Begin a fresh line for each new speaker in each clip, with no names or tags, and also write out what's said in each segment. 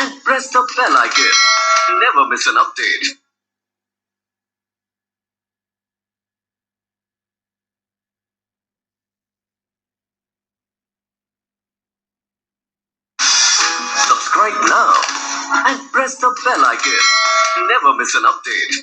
and press the bell icon. Never miss an update. Subscribe now and press the bell icon. Never miss an update.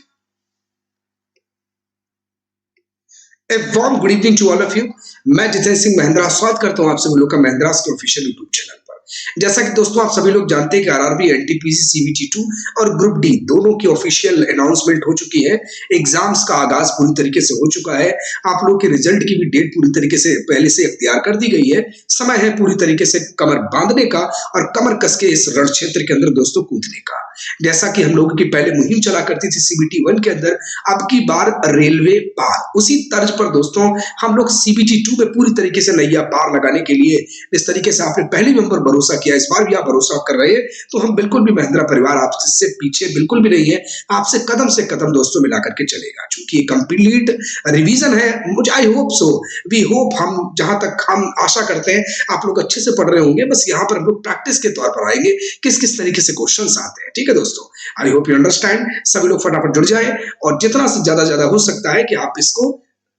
A warm good evening to all of you. मैं जितेंद्र सिंह महिंद्रा स्वागत करता हूं आप सभी लोग का महिंद्रास के official YouTube channel पर। जैसा कि दोस्तों आप सभी लोग जानते हैं कि आरआरबी, एनटीपीसी, सीबीटी 2 और ग्रुप डी दोनों की ऑफिशियल अनाउंसमेंट हो चुकी है। एग्जाम्स का आगाज पूरी तरीके से हो चुका है। आप लोग के रिजल्ट की भी डेट पूरी तरीके से पहले से इख्तियार कर दी गई है। समय है पूरी तरीके से कमर बांधने का और कमर कस के इस रण क्षेत्र के अंदर दोस्तों कूदने का। जैसा कि हम लोगों की पहले मुहिम चला करती थी सीबीटी 1 के अंदर, अब की बार रेलवे पार, उसी तर्ज पर दोस्तों हम लोग सीबीटी 2 में पूरी तरीके से नैया पार लगाने के लिए इस तरीके से आपने पहली नंबर भरोसा किया, इस बार भी आप भरोसा कर रहे हैं, तो हम बिल्कुल भी महिंद्रा परिवार आपसे पीछे बिल्कुल भी नहीं है। आपसे कदम से कदम दोस्तों मिला करके चलेगा, क्योंकि कंप्लीट रिवीजन है। मुझे I hope so, we hope, हम जहां तक हम आशा करते हैं आप लोग अच्छे से पढ़ रहे होंगे। बस यहाँ पर हम लोग प्रैक्टिस के तौर पर आएंगे किस किस तरीके से क्वेश्चंस आते हैं। ठीक है दोस्तों, आई होप यू अंडरस्टैंड। सभी लोग फटाफट जुड़ जाए और जितना से ज्यादा हो सकता है कि आप इसको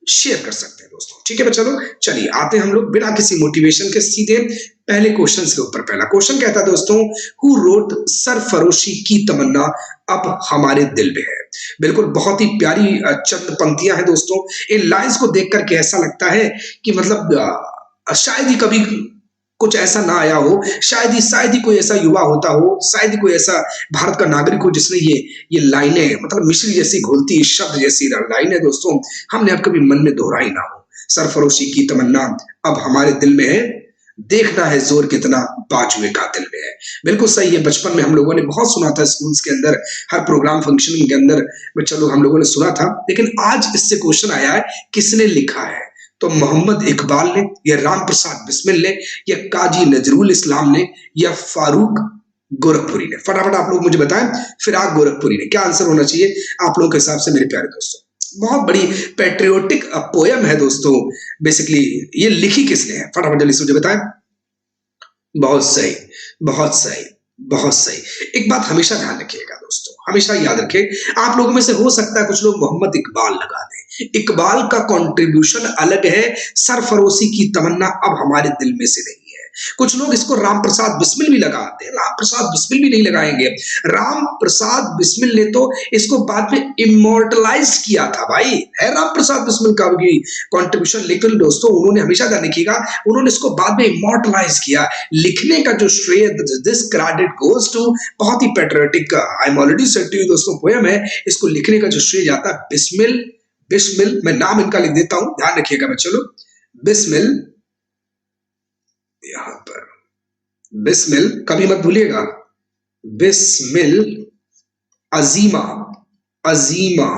शेयर कर सकते हैं दोस्तों। ठीक है, चलो चलिए आते हैं हम लोग बिना किसी मोटिवेशन के सीधे पहले क्वेश्चन के ऊपर। पहला क्वेश्चन कहता है दोस्तों, हु रोट सरफरोशी की तमन्ना अब हमारे दिल में है। बिल्कुल बहुत ही प्यारी चंद पंक्तियां हैं दोस्तों। इन लाइंस को देख करके ऐसा लगता है कि मतलब शायद ही कभी कुछ ऐसा ना आया हो, शायद ही कोई ऐसा युवा होता हो, शायद ही कोई ऐसा भारत का नागरिक हो जिसने ये लाइनें, मतलब मिश्री जैसी घोलती शब्द जैसी लाइनें दोस्तों हमने अब कभी मन में दोहराई ना हो। सरफरोशी की तमन्ना अब हमारे दिल में है, देखना है जोर कितना बाजुए कातिल में है। बिल्कुल सही है। बचपन में हम लोगों ने बहुत सुना था, स्कूल्स के अंदर हर प्रोग्राम फंक्शन के अंदर बच्चा लोग हम लोगों ने सुना था। लेकिन आज इससे क्वेश्चन आया है, किसने लिखा है? तो मोहम्मद इकबाल ने, या राम प्रसाद बिस्मिल ने, या काजी नजरुल इस्लाम ने, या फारूक गोरखपुरी ने? फटाफट आप लोग मुझे बताएं, फिराक गोरखपुरी ने। क्या आंसर होना चाहिए आप लोगों के हिसाब से मेरे प्यारे दोस्तों? बहुत बड़ी पैट्रियोटिक पोयम है दोस्तों। बेसिकली ये लिखी किसने है? फटाफट जल्दी से मुझे बताएं। बहुत सही, बहुत सही, बहुत सही। एक बात हमेशा ध्यान रखिएगा दोस्तों, हमेशा याद रखें। आप लोगों में से हो सकता है कुछ लोग मोहम्मद इकबाल लगा दें। इकबाल का कंट्रीब्यूशन अलग है, सरफरोशी की तमन्ना अब हमारे दिल में से नहीं है। कुछ लोग इसको राम प्रसाद बिस्मिल भी लगाते हैं। राम प्रसाद बिस्मिल भी नहीं लगाएंगे। राम प्रसाद बिस्मिल ने तो इसको बाद में इमोर्टलाइज किया था भाई, है राम प्रसाद बिस्मिल का भी कंट्रीब्यूशन। लेकिन दोस्तों उन्होंने हमेशा ध्यान रखिएगा, उन्होंने इसको बाद में इमोर्टलाइज किया। लिखने का जो श्रेय, दिस क्रेडिट गोज टू, बहुत ही patriotic, I am already said to you दोस्तों, पोयम है। इसको लिखने का जो श्रेय जाता है बिस्मिल, बिस्मिल, मैं नाम इनका लिख देता हूं, ध्यान रखिएगा बच्चों लोग। बिस्मिल, यहां पर बिस्मिल कभी मत भूलिएगा, बिस्मिल अजीमा, अजीमा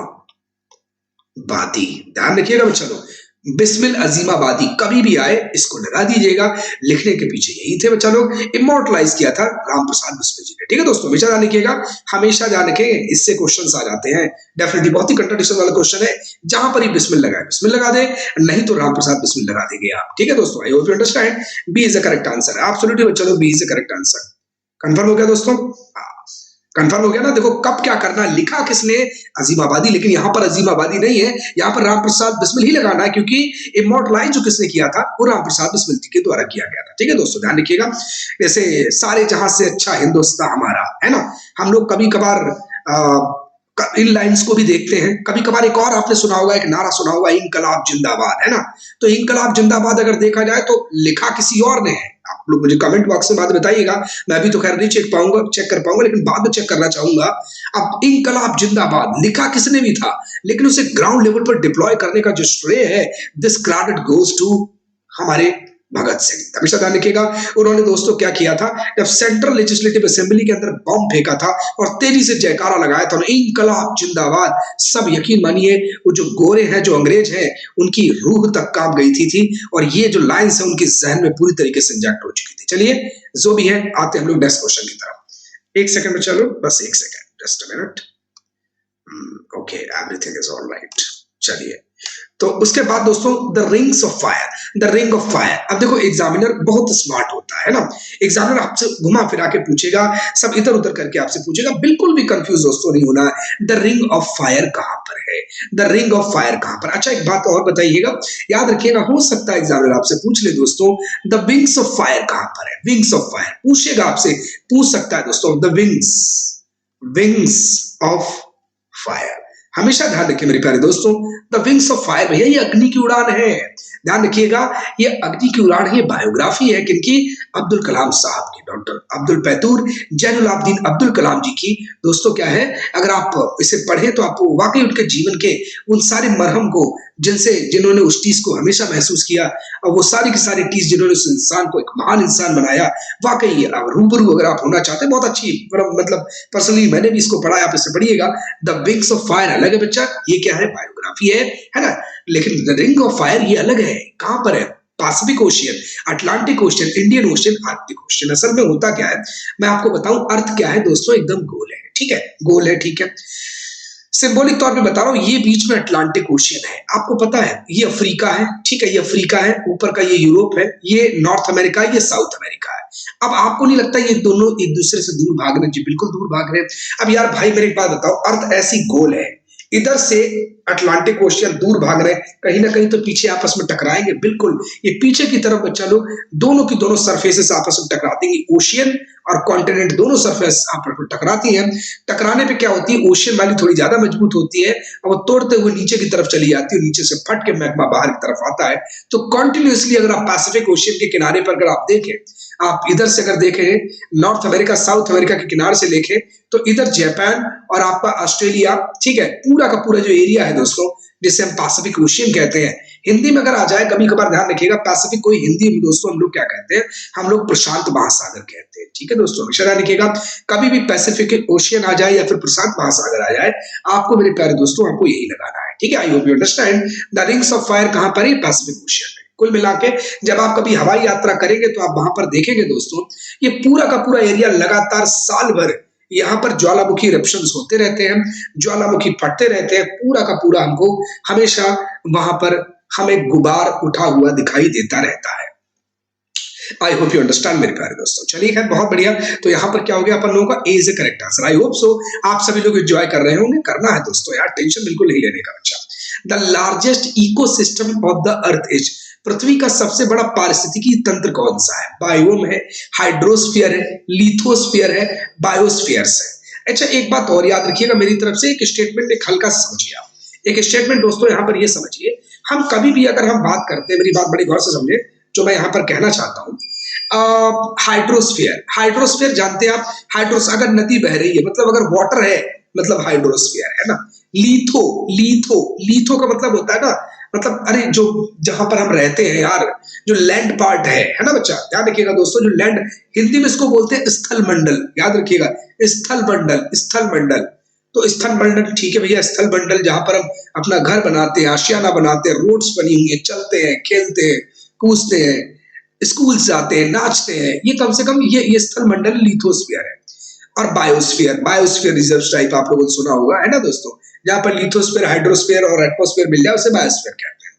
बादी, ध्यान रखिएगा बच्चा लोग। बिस्मिल अजीमाबादी कभी भी आए इसको लगा दीजिएगा। लिखने के पीछे यही थे बच्चा लोग, इमोर्टलाइज किया था राम प्रसाद बिस्मिल जी ने। ठीक है दोस्तों, हमेशा ध्यान रखिएगा, हमेशा ध्यान रखें, इससे क्वेश्चंस आ जाते हैं डेफिनेटली। बहुत ही कंट्राडिक्शन वाला क्वेश्चन है, जहां पर ही बिस्मिल लगाए बिस्मिल लगा दे, नहीं तो राम प्रसाद बिस्मिल लगा देंगे आप। ठीक है दोस्तों, I hope you understand. B is the correct answer. Absolutely बच्चा लोग, B is the correct answer. Confirm हो गया दोस्तों? कंफर्म हो गया ना? देखो कब क्या करना, लिखा किसने? अजीमाबादी। लेकिन यहां पर अजीमाबादी नहीं है, यहां पर राम प्रसाद बिस्मिल ही लगाना है, क्योंकि इमोर्टलाइज जो किसने किया था वो राम प्रसाद बिस्मिल जी के द्वारा किया गया था। ठीक है दोस्तों, ध्यान रखिएगा। जैसे सारे जहां से अच्छा हिंदुस्तान हमारा, है ना, हम लोग कभी कभार इन लाइंस को भी देखते हैं। कभी कभार एक और आपने सुना होगा, एक नारा सुना होगा, इनकलाब जिंदाबाद, है ना। तो इनकलाब जिंदाबाद अगर देखा जाए तो लिखा किसी और ने है। आप लोग मुझे कमेंट बॉक्स में बाद बताइएगा, मैं भी तो खैर नहीं चेक कर पाऊंगा, लेकिन बाद में चेक करना चाहूंगा। अब इनकलाब जिंदाबाद लिखा किसने भी था, लेकिन उसे ग्राउंड लेवल पर डिप्लॉय करने का जो श्रेय है, दिस क्रेडिट गोज टू हमारे भगत सिंह। हमेशा ध्यान रखिएगा, उन्होंने दोस्तों क्या किया था, जब सेंट्रल लेजिस्लेटिव असेंबली के अंदर बम फेंका था और तेजी से जयकारा लगाया था, इनकलाब जिंदाबाद, सब यकीन मानिए वो जो गोरे हैं, जो अंग्रेज हैं, उनकी रूह तक कांप गई थी और ये जो लाइन्स है उनके जहन में पूरी तरीके से इंजेक्ट हो चुकी थी। चलिए जो भी है, आते हम लोग नेक्स्ट क्वेश्चन की तरफ। एक सेकंड में, चलो बस एक second, just a minute. Okay, everything is all right. चलिए, तो उसके बाद दोस्तों the rings of fire, the ring of fire. अब देखो एग्जामिनर बहुत स्मार्ट होता है ना। एग्जामिनर आपसे घुमा फिरा के पूछेगा, सब इधर उधर करके आपसे पूछेगा, बिल्कुल भी कंफ्यूज दोस्तों नहीं होना है। द रिंग ऑफ फायर कहां पर है, द रिंग ऑफ फायर कहां पर। अच्छा एक बात और बताइएगा, याद रखिएगा, हो सकता है एग्जामिनर आपसे पूछ ले दोस्तों, द विंग्स ऑफ फायर कहां पर है, विंग्स ऑफ फायर पूछेगा आपसे, पूछ सकता है दोस्तों, the wings, wings of fire. हमेशा ध्यान रखिए मेरे प्यारे दोस्तों, द विंग्स ऑफ फायर भैया ये अग्नि की उड़ान है, ध्यान रखिएगा, ये अग्नि की उड़ान है, बायोग्राफी है किनकी, अब्दुल कलाम साहब की, डॉक्टर अब्दुल पैतूर जैनुलाब्दीन अब्दुल कलाम जी की। दोस्तों क्या है, अगर आप इसे पढ़े तो आपको वाकई उनके जीवन के उन सारे मरहम को, जिन्होंने उस चीज को हमेशा महसूस किया, और वो सारी की सारी चीज जिन्होंने उस इंसान को एक महान इंसान बनाया, वाकई रूबरू अगर आप होना चाहते हैं, बहुत अच्छी, मतलब पर्सनली मैंने भी इसको पढ़ा है, आप इसे पढ़िएगा। द विंग्स ऑफ फायर अलग है बच्चा, ये क्या है, बायोग्राफी है ना, लेकिन द रिंग ऑफ फायर ये अलग है, कहां पर है, Pacific ocean, Atlantic ocean, Indian ocean, Arctic ocean. असल में होता क्या है, मैं आपको बताऊं, अर्थ क्या है दोस्तों, एकदम गोल है, ठीक है, गोल है, ठीक है, सिंबॉलिक तौर पे बता रहा हूं, ये बीच में अटलांटिक ओशियन है, आपको पता है, ये अफ्रीका है, ठीक है, ये अफ्रीका है, ऊपर का ये यूरोप है, ये नॉर्थ अमेरिका, ये साउथ अमेरिका है। अब आपको नहीं लगता ये दोनों एक दूसरे से दूर भाग रहे हैं, जी बिल्कुल दूर भाग रहे हैं। अब यार भाई मेरे एक बात बताओ, अर्थ ऐसी गोल है, इधर से अटलांटिक ओशियन दूर भाग रहे हैं, कहीं ना कहीं तो पीछे आपस में टकराएंगे, बिल्कुल ये पीछे की तरफ बच्चा लोग, दोनों की दोनों सरफेसेस आपस में टकराती हैं, ओशियन और कॉन्टिनेंट दोनों सरफेस आपस में टकराती हैं। टकराने पे क्या होती है, ओशियन वाली थोड़ी ज्यादा मजबूत होती है और वो तोड़ते हुए नीचे की तरफ चली जाती है, नीचे से फट के मैग्मा बाहर की तरफ आता है। तो कॉन्टिन्यूसली अगर आप पैसिफिक ओशियन के किनारे पर अगर आप देखें, आप इधर से अगर देखें, नॉर्थ अमेरिका साउथ अमेरिका के किनारे से देखें, तो इधर जापान और आपका ऑस्ट्रेलिया, ठीक है, पूरा का पूरा जो एरिया है दोस्तों, जिसे हम पैसिफिक ओशियन कहते हैं, हिंदी में अगर आ जाए, कभी कभार ध्यान रखिएगा, पैसिफिक कोई हिंदी में दोस्तों हम लोग क्या कहते हैं, हम लोग प्रशांत महासागर कहते हैं, ठीक है दोस्तों, हमेशा ध्यान रखिएगा, कभी भी पैसिफिक ओशियन आ जाए या फिर प्रशांत महासागर आ जाए, आपको मेरे प्यारे दोस्तों आपको यही लगाना है, ठीक है। I hope you understand, the rings of fire कहां पर है, पैसिफिक ओशियन में। कुल मिला के जब आप कभी हवाई यात्रा करेंगे तो आप वहां पर देखेंगे दोस्तों, ये पूरा का पूरा एरिया लगातार साल भर यहाँ पर ज्वालामुखी इरप्शंस होते रहते हैं, ज्वालामुखी फटते रहते हैं, पूरा का पूरा हमको हमेशा वहां पर हमें गुबार उठा हुआ दिखाई देता रहता है। आई होप यू अंडरस्टैंड मेरे प्यारे दोस्तों, चलिए खैर बहुत बढ़िया। तो यहाँ पर क्या हो गया, अपन लोगों का A is a correct answer. I hope so आप सभी लोग एंजॉय कर रहे होंगे, करना है दोस्तों यार, टेंशन बिल्कुल नहीं लेने का बच्चा। The largest ecosystem of the earth is, पृथ्वी का सबसे बड़ा पारिस्थितिकी तंत्र कौन सा है, बायोम है, हाइड्रोस्फीयर है, लिथोस्फीयर है, बायोस्फीयर्स है। अच्छा एक बात और याद रखिएगा मेरी तरफ से, एक स्टेटमेंट एक हल्का समझिए आप, एक स्टेटमेंट दोस्तों यहाँ पर ये समझिए, हम कभी भी अगर हम बात करते हैं, मेरी बात बड़ी गौर से समझे, जो मैं यहाँ पर कहना चाहता हूँ, हाइड्रोस्फीयर, हाइड्रोस्फीयर जानते हैं आप, हाइड्रोस अगर नदी बह रही है मतलब अगर वाटर है, मतलब हाइड्रोस्फीयर है ना। लिथो, लिथो, लिथो का मतलब होता है ना, मतलब अरे जो जहां पर हम रहते हैं यार, जो लैंड पार्ट है ना बच्चा, ध्यान रखिएगा दोस्तों, जो लैंड, हिंदी में इसको बोलते हैं स्थल मंडल, याद रखिएगा, स्थल मंडल, स्थल मंडल। तो स्थल मंडल ठीक है भैया, स्थल मंडल जहां पर हम अपना घर बनाते हैं, आशियाना बनाते हैं, रोड्स बनी हुई है, चलते हैं, खेलते हैं, कूदते हैं, स्कूल जाते हैं, नाचते हैं, ये कम से कम ये स्थल मंडल लिथोस्फीयर है। और बायोस्फीयर, बायोस्फीयर रिजर्व टाइप आप लोगों ने सुना होगा, है ना दोस्तों, जहां पर लिथोस्फीयर, हाइड्रोस्फीयर और एटमॉस्फेयर मिल जाए उसे बायोस्फीयर कहते हैं।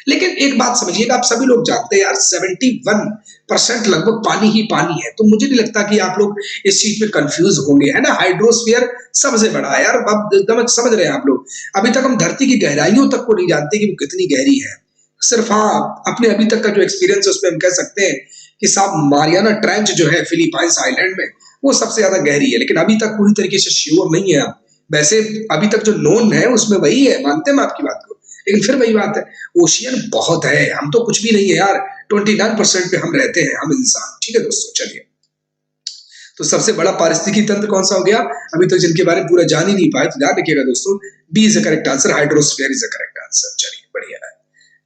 लेकिन एक बात समझिएगा, आप सभी लोग जानते हैं यार 71% लगभग पानी ही पानी है, तो मुझे नहीं लगता कि आप लोग इस चीज में कंफ्यूज होंगे, है ना। हाइड्रोस्फीयर सबसे बड़ा है यार, अब एकदम समझ रहे हैं आप लोग। अभी तक हम धरती की गहराइयों तक को नहीं जानते कि वो कितनी गहरी है, सिर्फ हाँ अपने अभी तक का जो एक्सपीरियंस है उसमें हम कह सकते हैं कि साहब मारियाना ट्रेंच जो है फिलीपाइंस आइलैंड में, वो सबसे ज्यादा गहरी है, लेकिन अभी तक पूरी तरीके से श्योर नहीं है। वैसे अभी तक जो नोन है उसमें वही है, मानते हैं हम आपकी बात को, लेकिन फिर वही बात है, ओशियन बहुत है, हम तो कुछ भी नहीं है यार, 29% पे हम रहते हैं, हम इंसान, ठीक है दोस्तों। चलिए, तो सबसे बड़ा पारिस्थितिकी तंत्र कौन सा हो गया, अभी तक जिनके बारे में पूरा जान ही नहीं पाए, तो ध्यान रखिएगा दोस्तों, B is a correct answer, hydrosphere is a correct answer. चलिए बढ़िया है,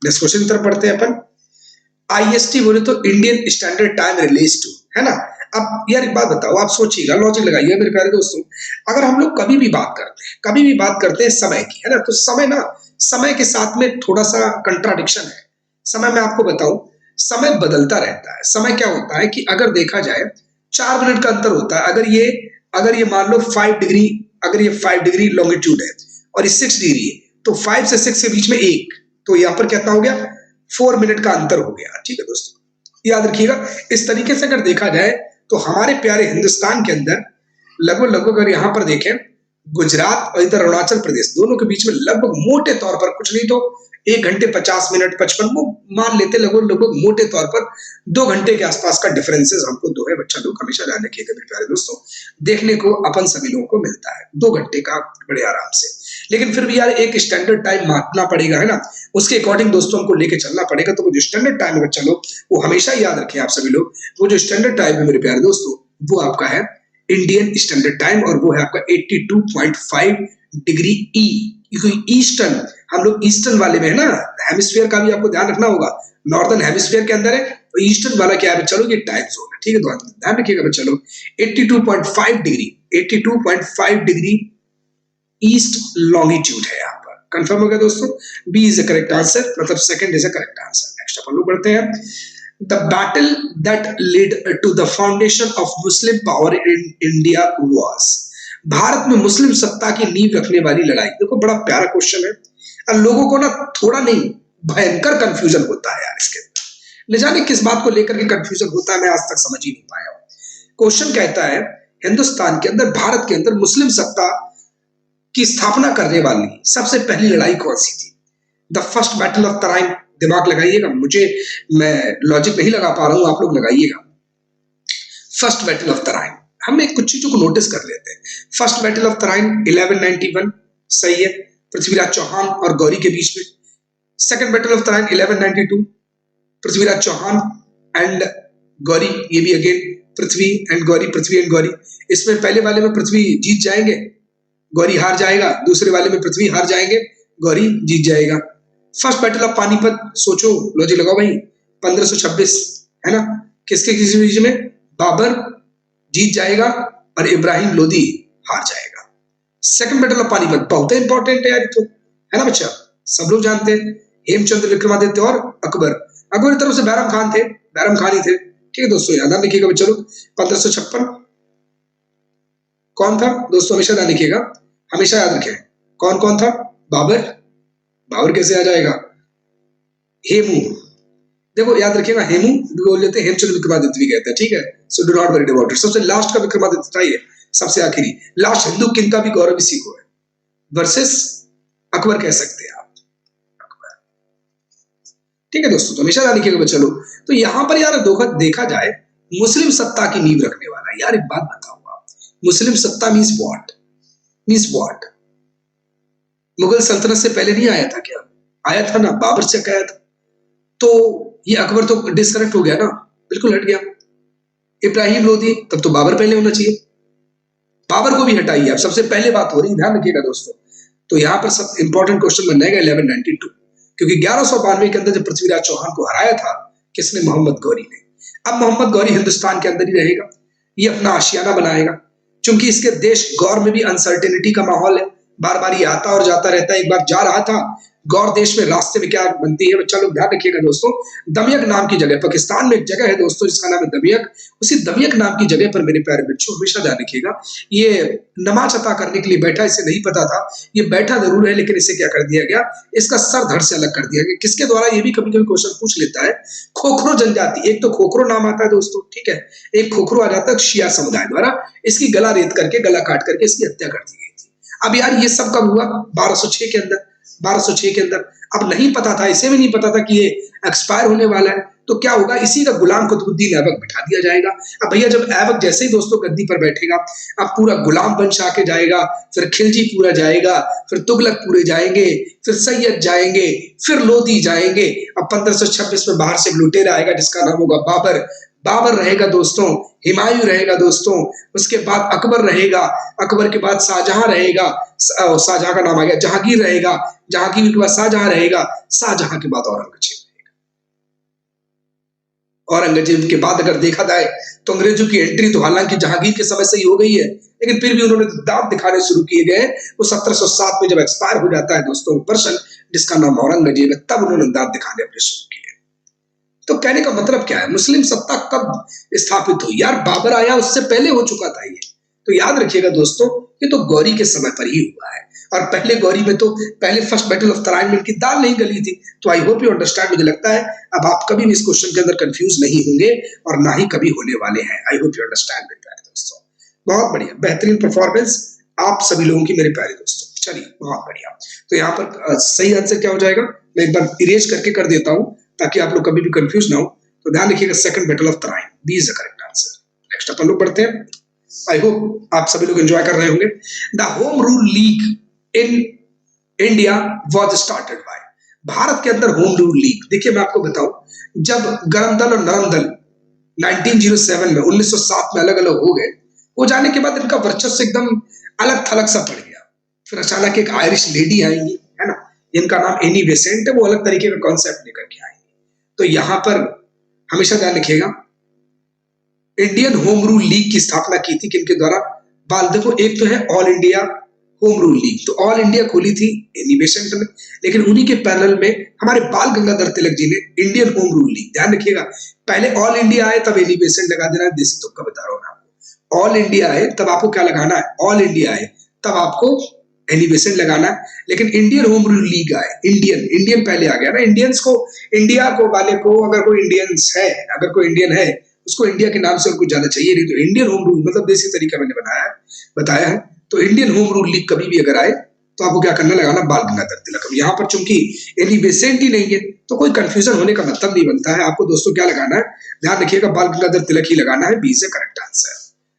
नेक्स्ट क्वेश्चन की तरफ पढ़ते हैं अपन। आईएसटी बोले तो Indian standard time relates to, है ना। अब यार एक बात बताओ, आप सोचिएगा, लॉजिक लगाइए मेरे प्यारे दोस्तों, अगर हम लोग कभी भी बात करते हैं समय की, है ना, तो समय ना, समय के साथ में थोड़ा सा कंट्राडिक्शन है। समय में आपको बताऊं, समय बदलता रहता है। समय क्या होता है कि अगर देखा जाए 4 मिनट का अंतर होता है, अगर ये मान लो 5 डिग्री, अगर ये 5 डिग्री लॉन्गिट्यूड है और ये 6 डिग्री है, तो 5 से 6 के बीच में 1, तो यहाँ पर कितना हो गया, 4 मिनट का अंतर हो गया, ठीक है दोस्तों, याद रखिएगा। इस तरीके से अगर देखा जाए तो हमारे प्यारे हिंदुस्तान के अंदर लगभग अगर यहाँ पर देखें, गुजरात और इधर अरुणाचल प्रदेश, दोनों के बीच में लगभग मोटे तौर पर कुछ नहीं तो 1 घंटे 50 मिनट 55, वो मान लेते लगभग मोटे तौर पर 2 घंटे के आसपास का डिफरेंसेस हमको दोहे बच्चा लोग हमेशा ध्यान रखिएगा मेरे प्यारे दोस्तों, देखने को अपन सभी लोगों को मिलता है 2 घंटे का बड़े आराम से। लेकिन फिर भी यार एक स्टैंडर्ड टाइम मापना पड़ेगा, है ना, उसके अकॉर्डिंग दोस्तों हमको लेके चलना पड़ेगा। तो वो जो स्टैंडर्ड टाइम है बच्चा लोग, वो हमेशा याद रखें आप सभी लोग, वो जो स्टैंडर्ड टाइम है मेरे प्यारे दोस्तों, वो आपका है इंडियन स्टैंडर्ड टाइम, और वो है आपका 82.5 डिग्री ई, क्योंकि ईस्टर्न, हम लोग ईस्टर्न वाले में है ना, हेमिस्फीयर का भी आपको ध्यान रखना होगा। नॉर्दर्न हेमिस्फीयर के अंदर है, तो ईस्टर्न वाला क्या है चलो, ये टाइम जोन है, ठीक है, तो ध्यान रखिएगा बच्चा लोग। 82.5 डिग्री, 82.5 डिग्री ईस्ट लॉन्गिट्यूड है यहाँ पर। कंफर्म हो गया दोस्तों, B is the correct answer, मतलब second is the correct answer. Next अपन लोग बढ़ते हैं। The battle that led to the foundation of Muslim power in India was, Bharat में मुस्लिम सत्ता की नींव रखने वाली लड़ाई। देखो बड़ा प्यारा क्वेश्चन है, और लोगों को ना थोड़ा नहीं भयंकर कंफ्यूजन होता है यार इसके अंदर, न जाने किस बात को लेकर के कंफ्यूजन होता है, मैं आज तक समझ ही नहीं पाया हूं। क्वेश्चन कहता है हिंदुस्तान के अंदर, भारत के अंदर मुस्लिम सत्ता की स्थापना करने वाली सबसे पहली लड़ाई कौन सी थी? The first battle of Tarain, दिमाग लगाइएगा, मुझे मैं लॉजिक नहीं लगा पा रहा हूं, आप लोग लगाइएगा। फर्स्ट बैटल ऑफ तराइन, हम एक कुछ चीजों को नोटिस कर लेते हैं। फर्स्ट बैटल ऑफ तराइन 1191, सही है, पृथ्वीराज चौहान और गौरी के बीच में। Second battle of Tarain 1192, Prithviraj Chauhan and Ghori, ये भी अगेन पृथ्वी एंड गौरी। इसमें पहले वाले में पृथ्वी जीत जाएंगे, गौरी हार जाएगा, दूसरे वाले में पृथ्वी हार जाएंगे, गौरी जीत जाएगा। फर्स्ट बैटल ऑफ पानीपत, सोचो, लॉजिक लगाओ भाई, 1526, है ना, किसके किसी बीच में, बाबर जीत जाएगा और इब्राहिम लोदी हार जाएगा। सेकंड बैटल ऑफ पानीपत बहुत इंपॉर्टेंट है यार, तो है ना बच्चा, सब लोग जानते हैं, हेमचंद्र विक्रमादित्य और अकबर की तरफ से बैरम खान ही थे, ठीक है दोस्तों, याद रखिएगा बच्चा लोग। 1556 कौन था दोस्तों, हमेशा ध्यान रखिएगा, हमेशा याद रखें, कौन कौन था? बाबर कैसे आ जाएगा? हेमू, देखो याद रखिएगा, हेमू भी बोल लेते हैं, हेमचंद्र विक्रमादित्य भी कहते हैं, ठीक है, so do not worry about it. सबसे लास्ट का विक्रमादित्य था, ये सबसे आखिरी लास्ट हिंदू किंग का भी गौरव इसी को है, वर्सेस अकबर कह सकते हैं आप, अकबर, ठीक है दोस्तों, तो हमेशा ध्यान रखिएगा बच्चा लोग। तो यहां पर यार देखा जाए मुस्लिम सत्ता की नींव रखने वाला, यार एक बात बताऊंगा, मुस्लिम सत्ता मीन्स व्हाट? मुगल सल्तनत से पहले नहीं आया था क्या? आया था ना, बाबर से आया था, तो ये अकबर तो डिस्कनेक्ट हो गया ना, बिल्कुल हट गया। इब्राहिम लोदी, तब तो बाबर पहले होना चाहिए, बाबर को भी हटाइए आप, सबसे पहले बात हो रही है, ध्यान रखिएगा दोस्तों। तो यहाँ पर सब इंपॉर्टेंट क्वेश्चन बन जाएगा 1192, क्योंकि 1192 के अंदर जब पृथ्वीराज चौहान को हराया था, किसने? मोहम्मद गौरी ने। अब मोहम्मद गौरी हिंदुस्तान के अंदर ही रहेगा, ये अपना आशियाना बनाएगा, क्योंकि इसके देश गौर में भी अनसर्टेनिटी का माहौल है, बार बार ये आता और जाता रहता है। एक बार जा रहा था गौर देश में, रास्ते में क्या बनती है बच्चा लोग, ध्यान रखिएगा दोस्तों, दमियक नाम की जगह, पाकिस्तान में एक जगह है दोस्तों जिसका नाम है दमियक, उसी दमियक नाम की जगह पर मेरे प्यारे बच्चों हमेशा ध्यान रखिएगा, ये नमाज अता करने के लिए बैठा, इसे नहीं पता था, ये बैठा जरूर है, लेकिन इसे क्या कर दिया गया, इसका सर धड़ से अलग कर दिया गया। किसके द्वारा? ये भी कभी कभी क्वेश्चन पूछ लेता है, खोखरो जनजाति, एक तो खोखरो नाम आता है दोस्तों, ठीक है, एक खोखरो आ जाता है शिया समुदाय द्वारा, इसकी गला रेत करके, गला काट करके इसकी हत्या कर दी गई थी। अब यार ये सब कब हुआ? 1206 के अंदर, 1206 के अंदर। अब नहीं पता था, इसे भी नहीं पता था कि ये एक्सपायर होने वाला है, तो क्या होगा, इसी का गुलाम कुतुबुद्दीन ऐबक बिठा दिया जाएगा। अब भैया जब ऐबक जैसे ही दोस्तों गद्दी पर बैठेगा, अब पूरा गुलाम वंश आके जाएगा, फिर खिलजी पूरा जाएगा, फिर तुगलक पूरे जाएंगे, फिर सैयद जाएंगे, फिर लोदी जाएंगे। अब 1526 में बाहर से एक लुटेरा आएगा जिसका नाम होगा बाबर रहेगा दोस्तों, हिमायूं रहेगा दोस्तों, उसके बाद अकबर रहेगा, अकबर के बाद शाहजहां रहेगा, शाहजहां का नाम आ गया, जहांगीर रहेगा, जहांगीर के बाद शाहजहां रहेगा, शाहजहां के बाद औरंगजेब रहेगा। औरंगजेब के बाद अगर देखा जाए तो अंग्रेजों की एंट्री तो हालांकि जहांगीर के समय से ही हो गई है, लेकिन फिर भी उन्होंने दांत दिखाने शुरू किए गए। वो 1707 में जब एक्सपायर हो जाता है दोस्तों पर्सन जिसका नाम औरंगजेब है, तब उन्होंने दांत दिखाने अपने शुरू किए। तो कहने का मतलब क्या है, मुस्लिम सत्ता कब स्थापित हुई? यार बाबर आया उससे पहले हो चुका था ये, तो याद रखिएगा दोस्तों, ये तो गौरी के समय पर ही हुआ है। और पहले गौरी में तो पहले फर्स्ट बैटल ऑफ तराइन में इनकी दाल नहीं गली थी। तो आई होप यू अंडरस्टैंड। मुझे लगता है अब आप कभी भी इस क्वेश्चन के अंदर कंफ्यूज नहीं होंगे और ना ही कभी होने वाले हैं। आई होप यू अंडरस्टैंड मेरे प्यारे दोस्तों। बहुत बढ़िया, बेहतरीन परफॉर्मेंस आप सभी लोगों की मेरे प्यारे दोस्तों। चलिए बहुत बढ़िया। तो यहाँ पर सही आंसर क्या हो जाएगा, मैं एक बार इरेज करके कर देता हूँ ताकि आप लोग कभी भी कंफ्यूज ना हो। तो ध्यान रखिएगा, second battle of Tarain, B is the correct answer. Next अपन लोग बढ़ते हैं। आई होप आप सभी लोग एंजॉय कर रहे होंगे। The home rule league in India was started by, Bharat के अंदर होम रूल लीग, देखिए मैं आपको बताऊं, जब गरम दल और नरम दल 1907 में 1907 में अलग अलग हो गए, हो जाने के बाद इनका वर्चस्व एकदम अलग थलग सा पड़ गया। फिर अचानक एक आयरिश लेडी आएंगी, है ना, जिनका नाम एनी बेसेंट है, वो अलग तरीके का कॉन्सेप्ट लेकर के आएंगे। तो यहां पर हमेशा ध्यान रखिएगा, इंडियन होम रूल लीग की स्थापना की थी किनके द्वारा, बाल देखो, एक तो है all India home rule league, तो ऑल इंडिया खोली थी एनी बेसेंट ने, लेकिन उन्हीं के पैनल में हमारे बाल गंगाधर तिलक जी ने इंडियन होम रूल लीग, ध्यान रखिएगा, पहले ऑल इंडिया आए तब एनी बेसेंट लगा देना, देसी तुक्का बता रहा हूं मैं आपको। ऑल इंडिया आए तब आपको क्या लगाना है, ऑल इंडिया आए तब आपको एनी बेसेंट लगाना है, लेकिन इंडियन होम रूल लीग आए, इंडियन पहले आ गया ना, इंडियंस को, इंडिया को वाले को, अगर कोई इंडियंस है, अगर कोई इंडियन है उसको इंडिया के नाम से और कुछ ज्यादा चाहिए नहीं, तो इंडियन होम रूल मतलब देसी तरीका मैंने बताया है। तो इंडियन होम रूल लीग कभी भी अगर आए तो आपको क्या करना, लगाना बाल गंगाधर तिलक। अब यहाँ पर चूंकि एनी बेसेंट ही नहीं है तो कोई कंफ्यूजन होने का मतलब नहीं बनता है। आपको दोस्तों क्या लगाना है, ध्यान रखिएगा, बाल गंगाधर तिलक ही लगाना है। B is the correct answer,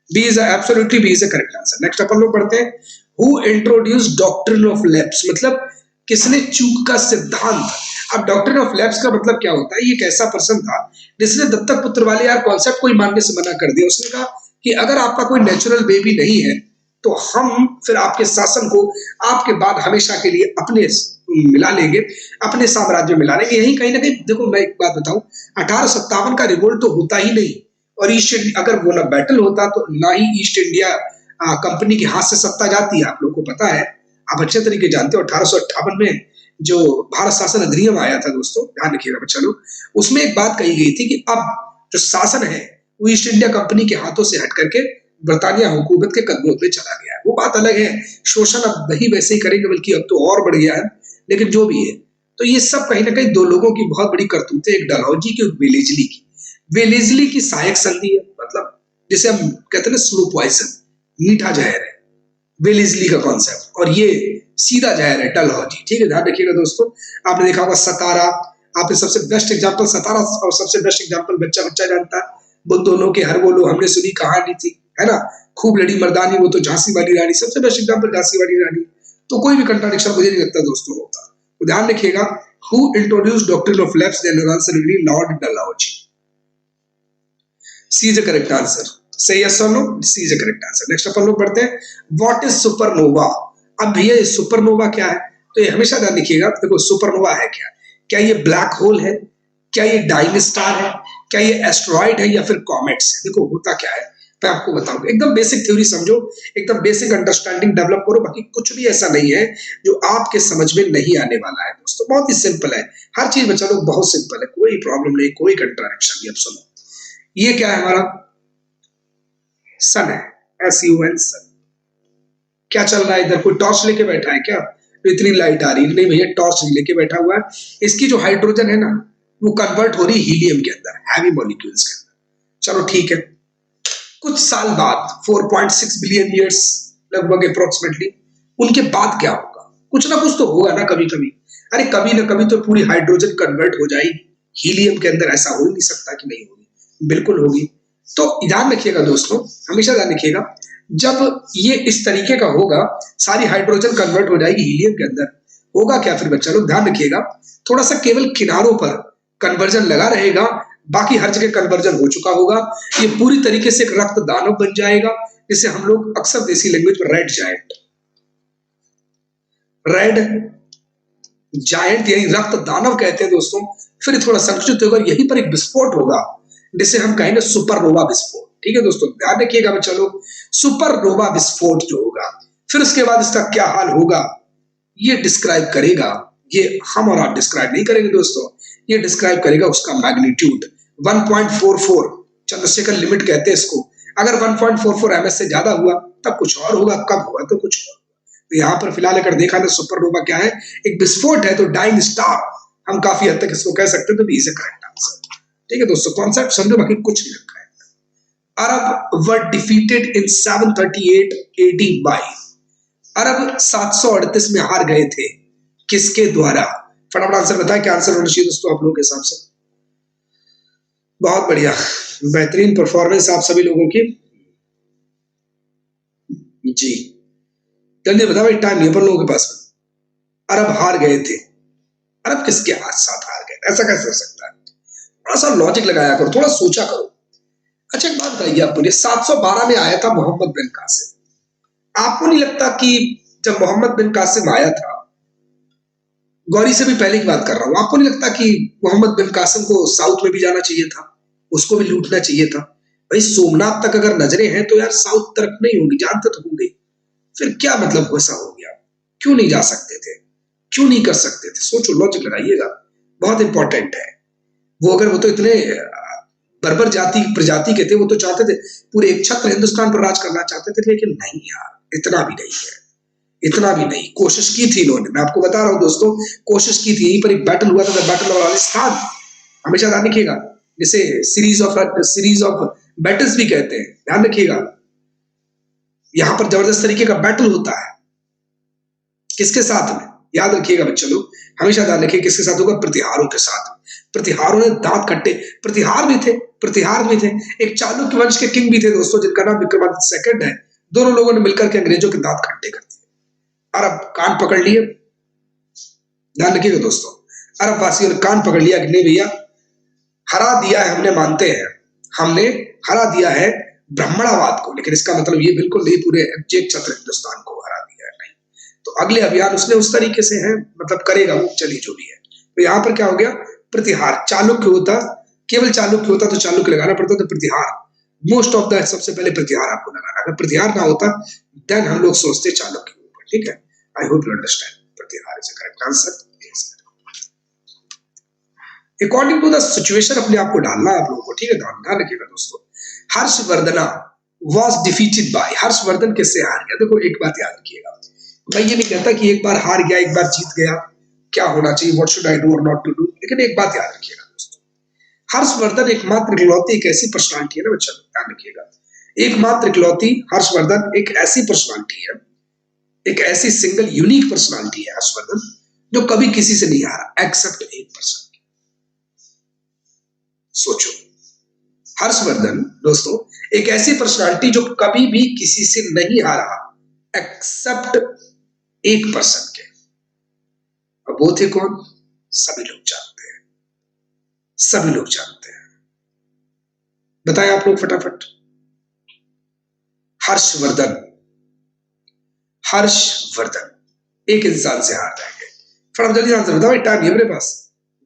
B is absolutely B is the correct answer. Next अपन लोग पढ़ते हैं, who introduced doctrine of lapse, मतलब किसने चूक का सिद्धांत। अब डॉक्ट्रिन ऑफ लैप्स का मतलब क्या होता है, ये एक ऐसा पर्सन था जिसने दत्तक पुत्र वाले यार कॉन्सेप्ट को ही मानने से मना कर दिया। उसने कहा कि अगर आपका कोई नेचुरल बेबी नहीं है तो हम फिर आपके शासन को आपके बाद हमेशा के लिए अपने मिला लेंगे, अपने साम्राज्य में मिला लेंगे। यही कहीं ना कहीं देखो, मैं एक बात बताऊं, 1857 का रिवोल्ट तो होता ही नहीं, और ईस्ट अगर वो ना बैटल होता तो ना ही ईस्ट इंडिया कंपनी के हाथ से सत्ता जाती है। आप लोगों को पता है, आप अच्छे तरीके जानते हो, 1858 में जो भारत शासन अधिनियम आया था दोस्तों, ध्यान रखिएगा बच्चा लोग, उसमें एक बात कही गई थी कि अब जो शासन है वो ईस्ट इंडिया कंपनी के हाथों से हट करके बरतानिया हुकूमत के कदमों में चला गया है। वो बात अलग है, शोषण अब नहीं वैसे ही करेंगे बल्कि अब तो और बढ़ गया है, लेकिन जो भी है, तो ये सब कहीं ना कहीं दो लोगों की बहुत बड़ी करतूत है, एक डलहौजी की और वेलेजली की। वेलेजली की सहायक संधि है, मतलब जिसे हम कहते हैं स्लो पॉइजन, मीठा जहर है वेलेजली का कॉन्सेप्ट, और ये सीधा जहर है डलहौजी। ठीक है, ध्यान रखिएगा दोस्तों। आपने देखा होगा सतारा, आपने सबसे बेस्ट एग्जांपल सतारा और सबसे बेस्ट एग्जांपल बच्चा बच्चा जानता है, वो दोनों के हर बोलो हमने सुनी कहानी थी, है ना, खूब लड़ी मर्दानी, वो तो झांसी वाली रानी, सबसे बेस्ट एग्जांपल झांसी वाली रानी। तो कोई भी कंट्राडिक्शन मुझे नहीं लगता दोस्तों होगा। तो ध्यान रखिएगा, who introduced doctrine of lapse, then answer will be Lord Dalhousie. C is the correct answer. सही यस और no, C is the correct answer. Next अपन लोग पढ़ते हैं, व्हाट इज सुपरनोवा। अब भैया ये सुपरनोवा क्या है, तो ये हमेशा ध्यान रखिएगा, देखो सुपरनोवा है क्या, क्या ये ब्लैक होल है, क्या ये डाइंग स्टार है, क्या ये एस्ट्रॉइड है, या फिर कॉमेट्स है। देखो होता क्या है मैं आपको बताऊंगा, एकदम बेसिक थ्योरी समझो, एकदम बेसिक अंडरस्टैंडिंग डेवलप करो, बाकी कुछ भी ऐसा नहीं है जो आपके समझ में नहीं आने वाला है दोस्तों। बहुत ही सिंपल है, हर चीज बच्चा लोग बहुत सिंपल है, कोई प्रॉब्लम नहीं, कोई कंट्राडिक्शन नहीं। अब सुनो, ये क्या है, हमारा सन है, SUN सन। क्या चल रहा है इधर, कोई टॉर्च लेके बैठा है क्या, तो इतनी लाइट आ रही है, नहीं भैया टॉर्च लेके बैठा हुआ है। इसकी जो हाइड्रोजन है ना, वो कन्वर्ट हो रही है हीलियम के अंदर, हैवी मॉलिक्यूल्स के अंदर। चलो ठीक है, कुछ साल बाद 4.6 बिलियन ईयर्स लगभग अप्रोक्सीमेटली, उनके बाद क्या होगा, कुछ ना कुछ तो होगा ना कभी कभी। अरे कभी ना कभी तो पूरी हाइड्रोजन कन्वर्ट हो जाएगी हीलियम के अंदर, ऐसा हो ही नहीं सकता कि नहीं होगी, बिल्कुल होगी। तो ध्यान रखिएगा दोस्तों, हमेशा ध्यान रखिएगा, जब ये इस तरीके का होगा, सारी हाइड्रोजन कन्वर्ट हो जाएगी हीलियम के अंदर, होगा क्या फिर बच्चा लोग, ध्यान रखिएगा, थोड़ा सा केवल किनारों पर कन्वर्जन लगा रहेगा, बाकी हर जगह कन्वर्जन हो चुका होगा। ये पूरी तरीके से एक रक्त दानव बन जाएगा, जिसे हम लोग अक्सर देसी लैंग्वेज में रेड जायंट यानी रक्त दानव कहते हैं दोस्तों। फिर थोड़ा संकुचित होगा, यहीं पर एक विस्फोट होगा जिसे हम कहेंगे सुपरनोवा विस्फोट। ठीक है दोस्तों, ध्यान रखिएगा बच्चा लोग, सुपरनोवा विस्फोट जो होगा, फिर उसके बाद इसका क्या हाल होगा ये डिस्क्राइब करेगा, ये हम और आप डिस्क्राइब नहीं करेंगे दोस्तों, ये डिस्क्राइब करेगा उसका मैग्नीट्यूड 1.44 चंद्रशेखर लिमिट कहते हैं इसको। अगर 1.44 ms से ज्यादा हुआ तब कुछ और होगा, कम हुआ तो कुछ और। तो यहाँ पर फिलहाल अगर देखा ना सुपरनोवा क्या है, एक विस्फोट है, तो डाइंग स्टार हम काफी हद तक इसको कह सकते हैं, तो बी इज करेक्ट आंसर। ठीक है दोस्तों, कॉन्सेप्ट समझो, बाकी कुछ नहीं रखा है। Arab war defeated in 738 AD by, अरब 738 में हार गए थे, किसके द्वारा? फटाफट आंसर बताएं, क्या आंसर होना चाहिए दोस्तों आप लोगों के हिसाब से? बहुत बढ़िया, बेहतरीन परफॉर्मेंस आप सभी लोगों की जी। जल्दी बताओ भाई, टाइम नहीं है अपन लोगों के पास में। अरब हार गए थे, अरब किसके हाथ साथ हार गए? ऐसा कैसे हो सकता है? थोड़ा सा लॉजिक लगाया करो, थोड़ा सोचा करो। अच्छा एक बात बताइए आप मुझे, 712 में आया था मोहम्मद बिन कासिम, आपको नहीं लगता कि जब मोहम्मद बिन कासिम आया था, गौरी से भी पहले की बात कर रहा हूं, आपको नहीं लगता कि मोहम्मद बिन कासिम को साउथ में भी जाना चाहिए था, उसको भी लूटना चाहिए था? भाई सोमनाथ तक अगर नजरें हैं तो यार साउथ तरफ नहीं होंगी, जानते तो होंगे, फिर क्या मतलब वैसा हो गया? क्यों नहीं जा सकते थे? क्यों नहीं कर सकते थे? सोचो, लॉजिक लगाइएगा, बहुत इंपॉर्टेंट है। वो तो इतने बर्बर जाति प्रजाति के थे, वो तो चाहते थे पूरे एक छत्र हिंदुस्तान पर राज करना चाहते थे, लेकिन नहीं यार, इतना भी नहीं है, इतना भी नहीं। कोशिश की थी इन्होंने, मैं आपको बता रहा हूं दोस्तों, कोशिश की थी। यहीं पर एक बैटल हुआ था, बैटल ऑफ राजस्थान, हमेशा ध्यान रखिएगा, जिसे सीरीज ऑफ बैटल्स भी कहते हैं, ध्यान रखिएगा। यहां पर जबरदस्त तरीके का बैटल होता है, किसके साथ में? याद रखिएगा बच्चों लोग, हमेशा ध्यान रखिए, किसके साथ होगा? प्रतिहारों के साथ। प्रतिहारों ने दांत खट्टे, प्रतिहार भी थे, प्रतिहार भी थे, एक चालुक्य वंश के किंग भी थे दोस्तों, जिनका नाम विक्रमादित्य सेकंड है। दोनों लोगों ने मिलकर के अंग्रेजों के दांत खट्टे कर दिए। अरब कान पकड़ लिए, ध्यान रखिएगा दोस्तों, अरब वासियों ने कान पकड़ लिया कि नहीं भैया, हरा दिया है हमने, मानते हैं हमने हरा दिया है ब्राह्मणवाद को, लेकिन इसका मतलब ये बिल्कुल नहीं पूरे एक छत्र हिंदुस्तान को हरा दिया है, नहीं। तो अगले अभियान उसने उस तरीके से है, मतलब करेगा वो, चलिए जो भी है। तो यहाँ पर क्या हो गया? प्रतिहार। चालुक्य होता, केवल चालुक्य होता तो चालुक्य लगाना पड़ता, तो प्रतिहार मोस्ट ऑफ द, सबसे पहले प्रतिहार आपको लगाना। अगर प्रतिहार ना होता देन हम लोग सोचते चालुक्य के ऊपर। ठीक है, I hope you understand. Pratihar is correct answer. According to the situation अपने आप को डालना है आप लोगों को, ठीक है, ध्यान रखिएगा दोस्तों। Harshavardhana was defeated by, Harshvardhan किससे हार गया? देखो एक बात याद रखिएगा, मैं ये नहीं कहता कि एक बार हार गया एक बार जीत गया, क्या होना चाहिए, व्हाट शुड आई डू और नॉट टू डू, लेकिन एक बात याद रखिएगा दोस्तों, हर्षवर्धन एकमात्र इकलौती एक ऐसी पर्सनालिटी है ना बच्चा, ध्यान रखिएगा, एकमात्र इकलौती हर्षवर्धन एक ऐसी पर्सनालिटी है, एक ऐसी सिंगल यूनिक पर्सनालिटी है हर्षवर्धन, जो कभी किसी से नहीं हारा एक्सेप्ट 1%। सोचो, हर्षवर्धन दोस्तों एक ऐसी पर्सनालिटी जो कभी भी किसी से नहीं हारा एक्सेप्ट 1% के। अब वो थे कौन? सभी लोग जानते हैं, सभी लोग जानते हैं, बताएं आप लोग फटाफट। हर्षवर्धन, हर्षवर्धन एक इंसान से हार जाएंगे। फटाफट जल्दी आंसर बताओ, टाइम है मेरे पास,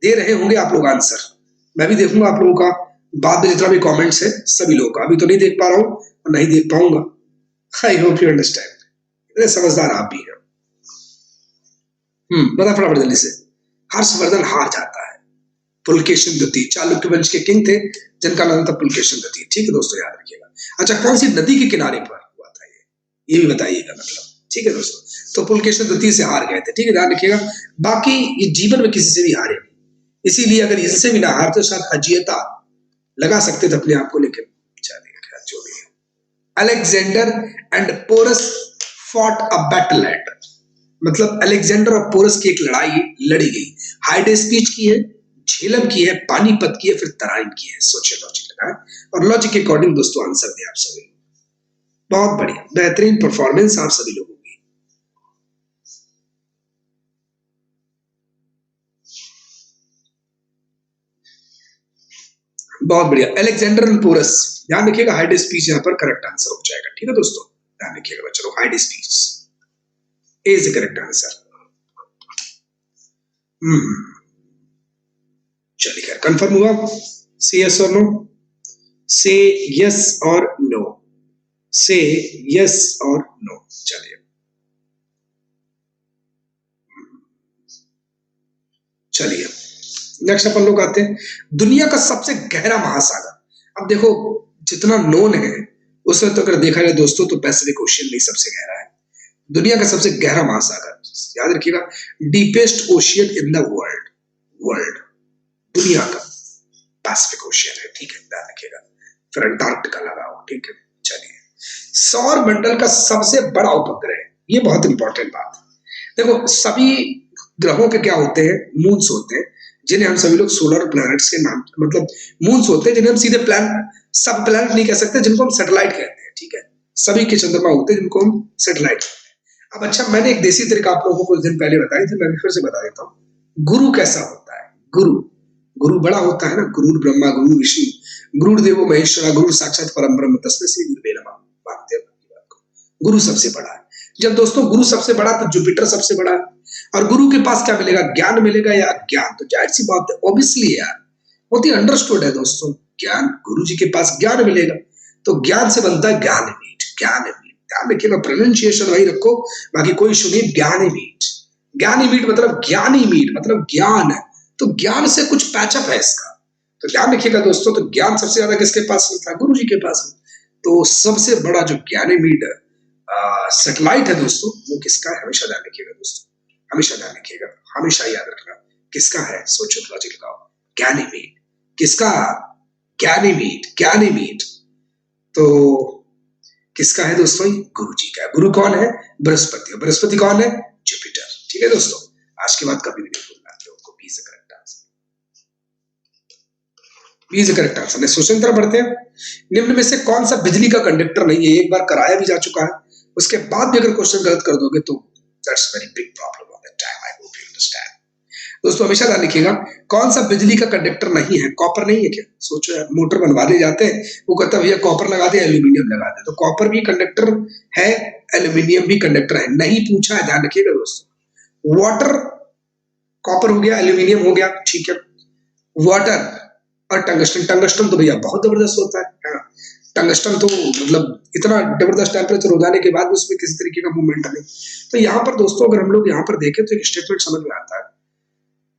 दे रहे होंगे आप लोग आंसर, मैं भी देखूंगा आप लोगों का बाद में जितना भी कमेंट्स है सभी लोगों का, अभी तो नहीं देख पा रहा हूं और नहीं देख पाऊंगा। आई होप यू अंडरस्टैंड, इतने समझदार आप भी हैं। बता फटाफट जल्दी से। हर्षवर्धन हार जाता है, पुलकेशिन द्वितीय चालुक्य वंश के किंग थे जिनका नाम था पुलकेशिन द्वितीय। ठीक है दोस्तों, याद रखिएगा। अच्छा, कौन सी नदी के किनारे पर हुआ था ये भी बताइएगा, मतलब। ठीक है दोस्तों, तो पुलकेशिन द्वितीय से हार गए थे। ठीक है, ध्यान रखिएगा। बाकी ये जीवन में किसी से भी हारे, इसीलिए अगर इनसे भी ना हारते शायद अजीयता लगा सकते थे अपने आप को, लेकिन चलिए जो भी है। Alexander and Porus fought a battle at, मतलब अलेक्जेंडर और पोरस की एक लड़ाई लड़ी गई। हाइडेस्पीच की है, झेलम की है, पानीपत की है, फिर तराइन की है। सोचिए, लॉजिक लगाए और लॉजिक के अकॉर्डिंग दोस्तों आंसर दिया आप सभी। बहुत बढ़िया, बेहतरीन परफॉर्मेंस आप सभी लोगों की। बहुत बढ़िया, अलेक्जेंडर एंड पोरस, ध्यान रखिएगा, हाइडेस्पीच यहां पर करेक्ट आंसर हो जाएगा। ठीक है दोस्तों, ध्यान रखिएगा बच्चों, हाइडेस्पीच इज द करेक्ट आंसर। चलिए खैर, कंफर्म हुआ? से यस और नो, से यस और नो, से यस और नो। चलिए चलिए, नेक्स्ट अपन लोग आते हैं, दुनिया का सबसे गहरा महासागर। अब देखो, जितना नोन है उसमें तो अगर देखा जाए दोस्तों तो पैसिफिक ओशियन नहीं सबसे गहरा है, दुनिया का सबसे गहरा महासागर, याद रखिएगा, deepest ocean in the world, world दुनिया का पैसिफिक ओशियन है, ठीक है, ध्यान रखिएगा। फिर अंटार्कटिका लगाओ, ठीक है। चलिए, सौर मंडल का सबसे बड़ा उपग्रह, ये बहुत इंपॉर्टेंट बात है। देखो, सभी ग्रहों के क्या होते हैं, मून्स होते हैं, जिन्हें हम सभी लोग सोलर प्लैनेट्स के नाम, मतलब मून्स होते हैं जिन्हें हम सीधे सब प्लैनेट नहीं कह सकते, जिनको हम सैटेलाइट कहते हैं, ठीक है। सभी के चंद्रमा होते हैं जिनको हम सैटेलाइट कहते हैं। अब अच्छा, मैंने एक देसी तरीका आप लोगों को कुछ दिन पहले बताई थी, मैं भी फिर से बता देता हूँ। गुरु कैसा होता है, गुरु, गुरु बड़ा होता है ना, गुरु ब्रह्मा गुरु विष्णु गुरु देवो महेश्वरा गुरु साक्षात परम ब्रह्म तस्मै श्री गुरुवे नमः, मानते हैं बात को। गुरु सबसे बड़ा है। जब दोस्तों गुरु सबसे बड़ा, तो जुपिटर सबसे बड़ा है। और गुरु के पास क्या मिलेगा, ज्ञान मिलेगा या अज्ञान, तो जाहिर सी बात है, ऑब्वियसली यार, बहुत ही अंडरस्टूड है दोस्तों, ज्ञान, गुरु जी के पास ज्ञान मिलेगा, तो ज्ञान से बनता है ज्ञानमीठ, ज्ञानमीठ, ध्यान रखिएगा, प्रोनाउंसिएशन वही रखो, बाकी कोई सुनिए, ज्ञानमीठ, ज्ञानमीठ मतलब ज्ञानी मीठ मतलब ज्ञान है, तो ज्ञान से कुछ पैचअप है इसका, तो ध्यान रखिएगा दोस्तों। तो ज्ञान सबसे ज्यादा किसके पास मिलता है, गुरु जी के पास। तो सबसे बड़ा जो ज्ञानमीठ सैटेलाइट है दोस्तों, वो किसका है, हमेशा ध्यान रखिएगा दोस्तों, हमेशा ध्यान रखिएगा, हमेशा याद रखना, किसका है, सोचो, लॉजिक लगाओ, ज्ञानमीठ, किसका, ज्ञानमीठ, ज्ञानमीठ, तो किसका है दोस्तों, गुरु जी का है। गुरु कौन है, बृहस्पति, और बृहस्पति कौन है, जुपिटर, ठीक है दोस्तों। आज के बाद कभी भी नहीं भूलना, लोगों को B is the correct answer, B is the correct answer. Next question तरफ बढ़ते हैं। निम्न में से कौन सा बिजली का कंडक्टर नहीं है, एक बार कराया भी जा चुका है, उसके बाद भी अगर क्वेश्चन गलत कर दोगे तो that's very big problem of the time, I hope you understand. दोस्तों हमेशा ध्यान रखिएगा, कौन सा बिजली का कंडक्टर नहीं है, कॉपर नहीं है क्या, सोचो यार, मोटर बनवाने जाते हैं, वो कहता है भैया कॉपर लगा दे, एल्यूमिनियम लगा दे, तो कॉपर भी कंडक्टर है, एल्यूमिनियम भी कंडक्टर है, नहीं पूछा है, ध्यान रखिएगा दोस्तों। वाटर, कॉपर हो गया, एल्यूमिनियम हो गया, ठीक है, वाटर और टंगस्टन, टंगस्टन तो भैया बहुत जबरदस्त होता है, टंगस्टन तो मतलब इतना जबरदस्त टेम्परेचर हो जाने के बाद उसमें किसी तरीके का मूवमेंट नहीं। तो यहाँ पर दोस्तों अगर हम लोग यहाँ पर देखें तो एक स्टेटमेंट समझ में आता है,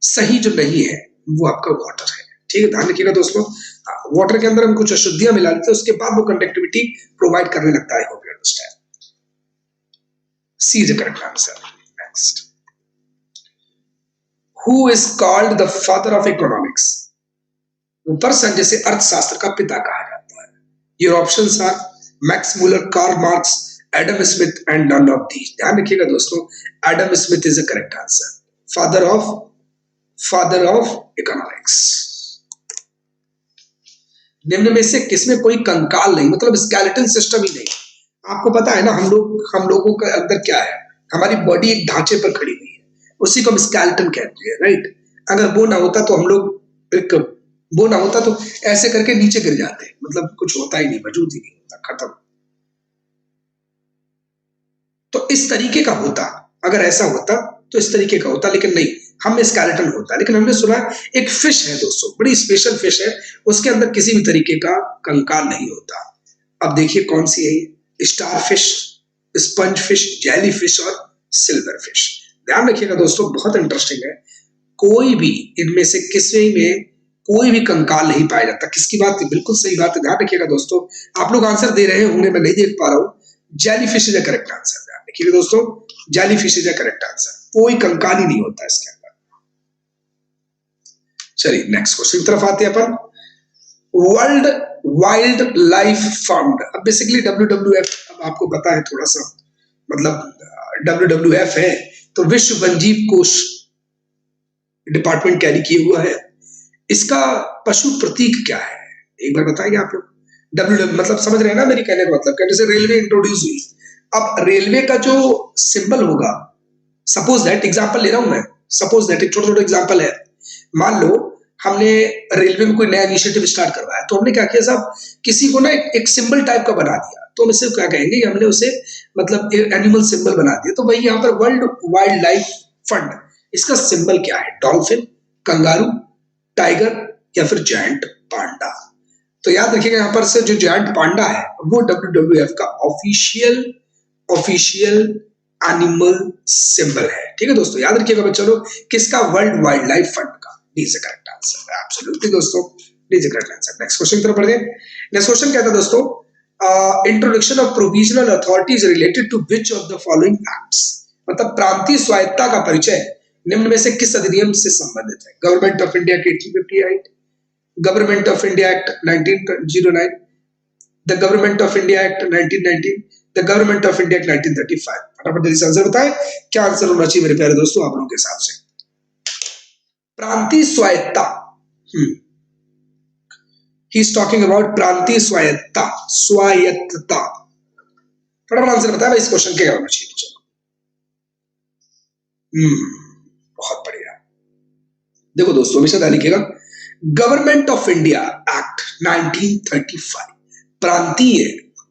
सही जो नहीं है वो आपका वाटर है, ठीक है, ध्यान रखिएगा दोस्तों। वाटर के अंदर हम कुछ अशुद्धियां मिला लेते हैं, उसके बाद वो कंडक्टिविटी प्रोवाइड करने लगता है, hope you understand. C is the correct answer. Next, who is called the father of economics, वो पर्सन जिसे अर्थशास्त्र का पिता कहा जाता है। Your options are Max Muller, Karl Marx, Adam Smith and none of these. ध्यान रखिएगा दोस्तों, Adam Smith is the correct answer, father of economics. निम्न में से किसमें कोई कंकाल नहीं, मतलब स्केलेटन सिस्टम ही नहीं। आपको पता है ना, हम लोगों के अंदर क्या है, हमारी बॉडी एक ढांचे पर खड़ी हुई है, उसी को हम स्केलेटन कहते हैं, राइट। अगर वो ना होता तो हम लोग वो ना होता तो ऐसे करके नीचे गिर जाते, मतलब कुछ होता ही नहीं, वजूद ही नहीं होता, खत्म। तो इस तरीके का होता, अगर ऐसा होता तो इस तरीके का होता, लेकिन नहीं, हम स्केलेटन होता है। लेकिन हमने सुना एक फिश है दोस्तों, बड़ी स्पेशल फिश है, उसके अंदर किसी भी तरीके का कंकाल नहीं होता। अब देखिए कौन सी है ये, star fish, sponge fish, jelly fish और सिल्वर फिश। ध्यान रखिएगा दोस्तों, बहुत इंटरेस्टिंग है, कोई भी इनमें से किसी में कोई भी कंकाल नहीं पाया जाता। किसकी बात है, बिल्कुल सही बात है, ध्यान रखिएगा दोस्तों। आप लोग आंसर दे रहे होंगे, मैं नहीं देख पा रहा हूं, jelly fish is the correct answer. ध्यान रखिएगा दोस्तों, jelly fish is the correct answer, कोई कंकाल ही नहीं होता इसके अंदर। चलिए नेक्स्ट क्वेश्चन तरफ आते हैं अपन। वर्ल्ड वाइल्ड लाइफ फंड, अब बेसिकली WWF, अब आपको पता है थोड़ा सा, मतलब WWF है तो विश्व वन्यजीव कोष डिपार्टमेंट कैरी किए हुआ है। इसका पशु प्रतीक क्या है, एक बार बताएंगे आप लोग। WWF मतलब समझ रहे हैं ना मेरी कहने का मतलब, जैसे रेलवे इंट्रोड्यूस हुई, अब रेलवे का जो सिंबल होगा, सपोज दैट, एग्जांपल ले रहा हूं मैं, सपोज दैट एक छोटा छोटा एग्जांपल है, मान लो हमने रेलवे में कोई नया इनिशिएटिव स्टार्ट करवाया, तो हमने क्या किया साहब, किसी को ना एक सिंबल टाइप का बना दिया, तो हम इसे क्या कहेंगे, हमने उसे मतलब एनिमल सिंबल बना दिया। तो वही यहाँ पर वर्ल्ड वाइल्ड लाइफ फंड, इसका सिंबल क्या है, डॉल्फिन, कंगारू, टाइगर या फिर जायंट पांडा। तो याद रखिएगा यहाँ पर से जो जायंट पांडा है वो WWF का ऑफिशियल एनिमल सिंबल है, ठीक है दोस्तों। याद रखिएगा बच्चों लोग, किसका, वर्ल्ड वाइल्ड लाइफ फंड का, is the correct answer, absolutely दोस्तों, is the correct answer. Next question की तरफ बढ़ते हैं। नेक्स्ट क्वेश्चन क्या था दोस्तों, introduction of provisional authorities related to which of the following acts, मतलब प्रांतीय स्वायत्ता का परिचय निम्न में से किस अधिनियम से संबंधित है? Government of India act 1858, government of India act 1909, the government of India act 1919, the government of India act 1935। फटाफट जल्दी से आंसर बताएं, क्या आंसर होना चाहिए मेरे प्यारे दोस्तों आप लोगों के हिसाब से? प्रांतीय स्वायत्ता, ही इज टॉकिंग अबाउट प्रांतीय स्वायत्ता, स्वायत्तता। फटाफट आंसर बताएं भाई, इस क्वेश्चन क्या होना चाहिए? चलो, बहुत बढ़िया। देखो दोस्तों, हमेशा ध्यान रखिएगा, गवर्नमेंट ऑफ इंडिया एक्ट 1935 प्रांतीय,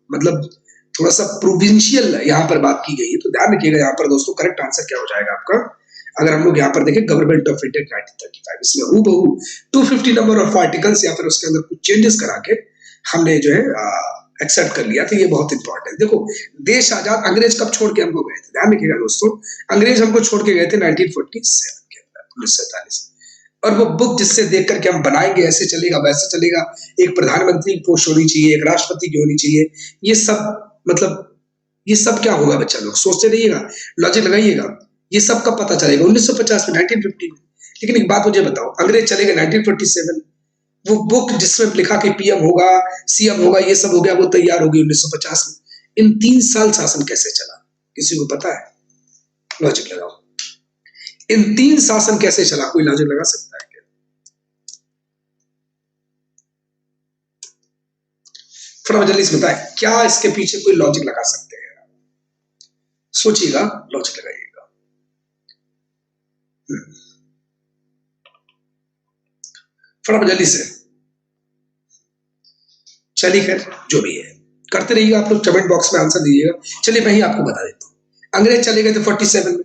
मतलब थोड़ा सा प्रोविंशियल यहाँ पर बात की गई है, तो ध्यान रखिएगा यहाँ पर दोस्तों करेक्ट आंसर क्या हो जाएगा आपका। अगर हम लोग यहाँ पर देखें गवर्नमेंट ऑफ इंडिया 1935, इसमें हूबहू 250 नंबर ऑफ आर्टिकल्स या फिर उसके अंदर कुछ चेंजेस करा के हमने जो है एक्सेप्ट कर लिया, तो ये बहुत इंपॉर्टेंट। देखो, देश आजाद, अंग्रेज कब छोड़ के हमको गए थे? ध्यान रखिएगा दोस्तों, अंग्रेज हमको छोड़ के गए थे 1947 के अंदर, 1947। और वो बुक जिससे देख करके हम बनाएंगे ऐसे चलेगा वैसे चलेगा, एक प्रधानमंत्री की पोस्ट होनी चाहिए, एक राष्ट्रपति की होनी चाहिए, ये सब मतलब ये सब क्या होगा बच्चा लोग सोचते रहिएगा, लॉजिक लगाइएगा, ये सब कब पता चलेगा? 1950 में, 1950 में। लेकिन एक बात मुझे बताओ, अंग्रेज चले गए 1947, वो बुक जिसमें लिखा कि पीएम होगा, सीएम होगा, ये सब हो गया, वो तैयार होगी 1950 में। इन 3 साल शासन कैसे चला? किसी को पता है? लॉजिक लगाओ, इन 3 शासन कैसे चला? कोई लॉजिक लगा सकता है क्या? फटाफट जल्दी से बताएं, क्या इसके पीछे कोई लॉजिक लगा सकते हैं? सोचिएगा, लॉजिक लगाइएगा। फटाफट जल्दी से। चलिए खैर, जो भी है करते रहिएगा आप लोग, कमेंट बॉक्स में आंसर दीजिएगा। चलिए मैं ही आपको बता देता हूँ, अंग्रेज चले गए थे 47 में,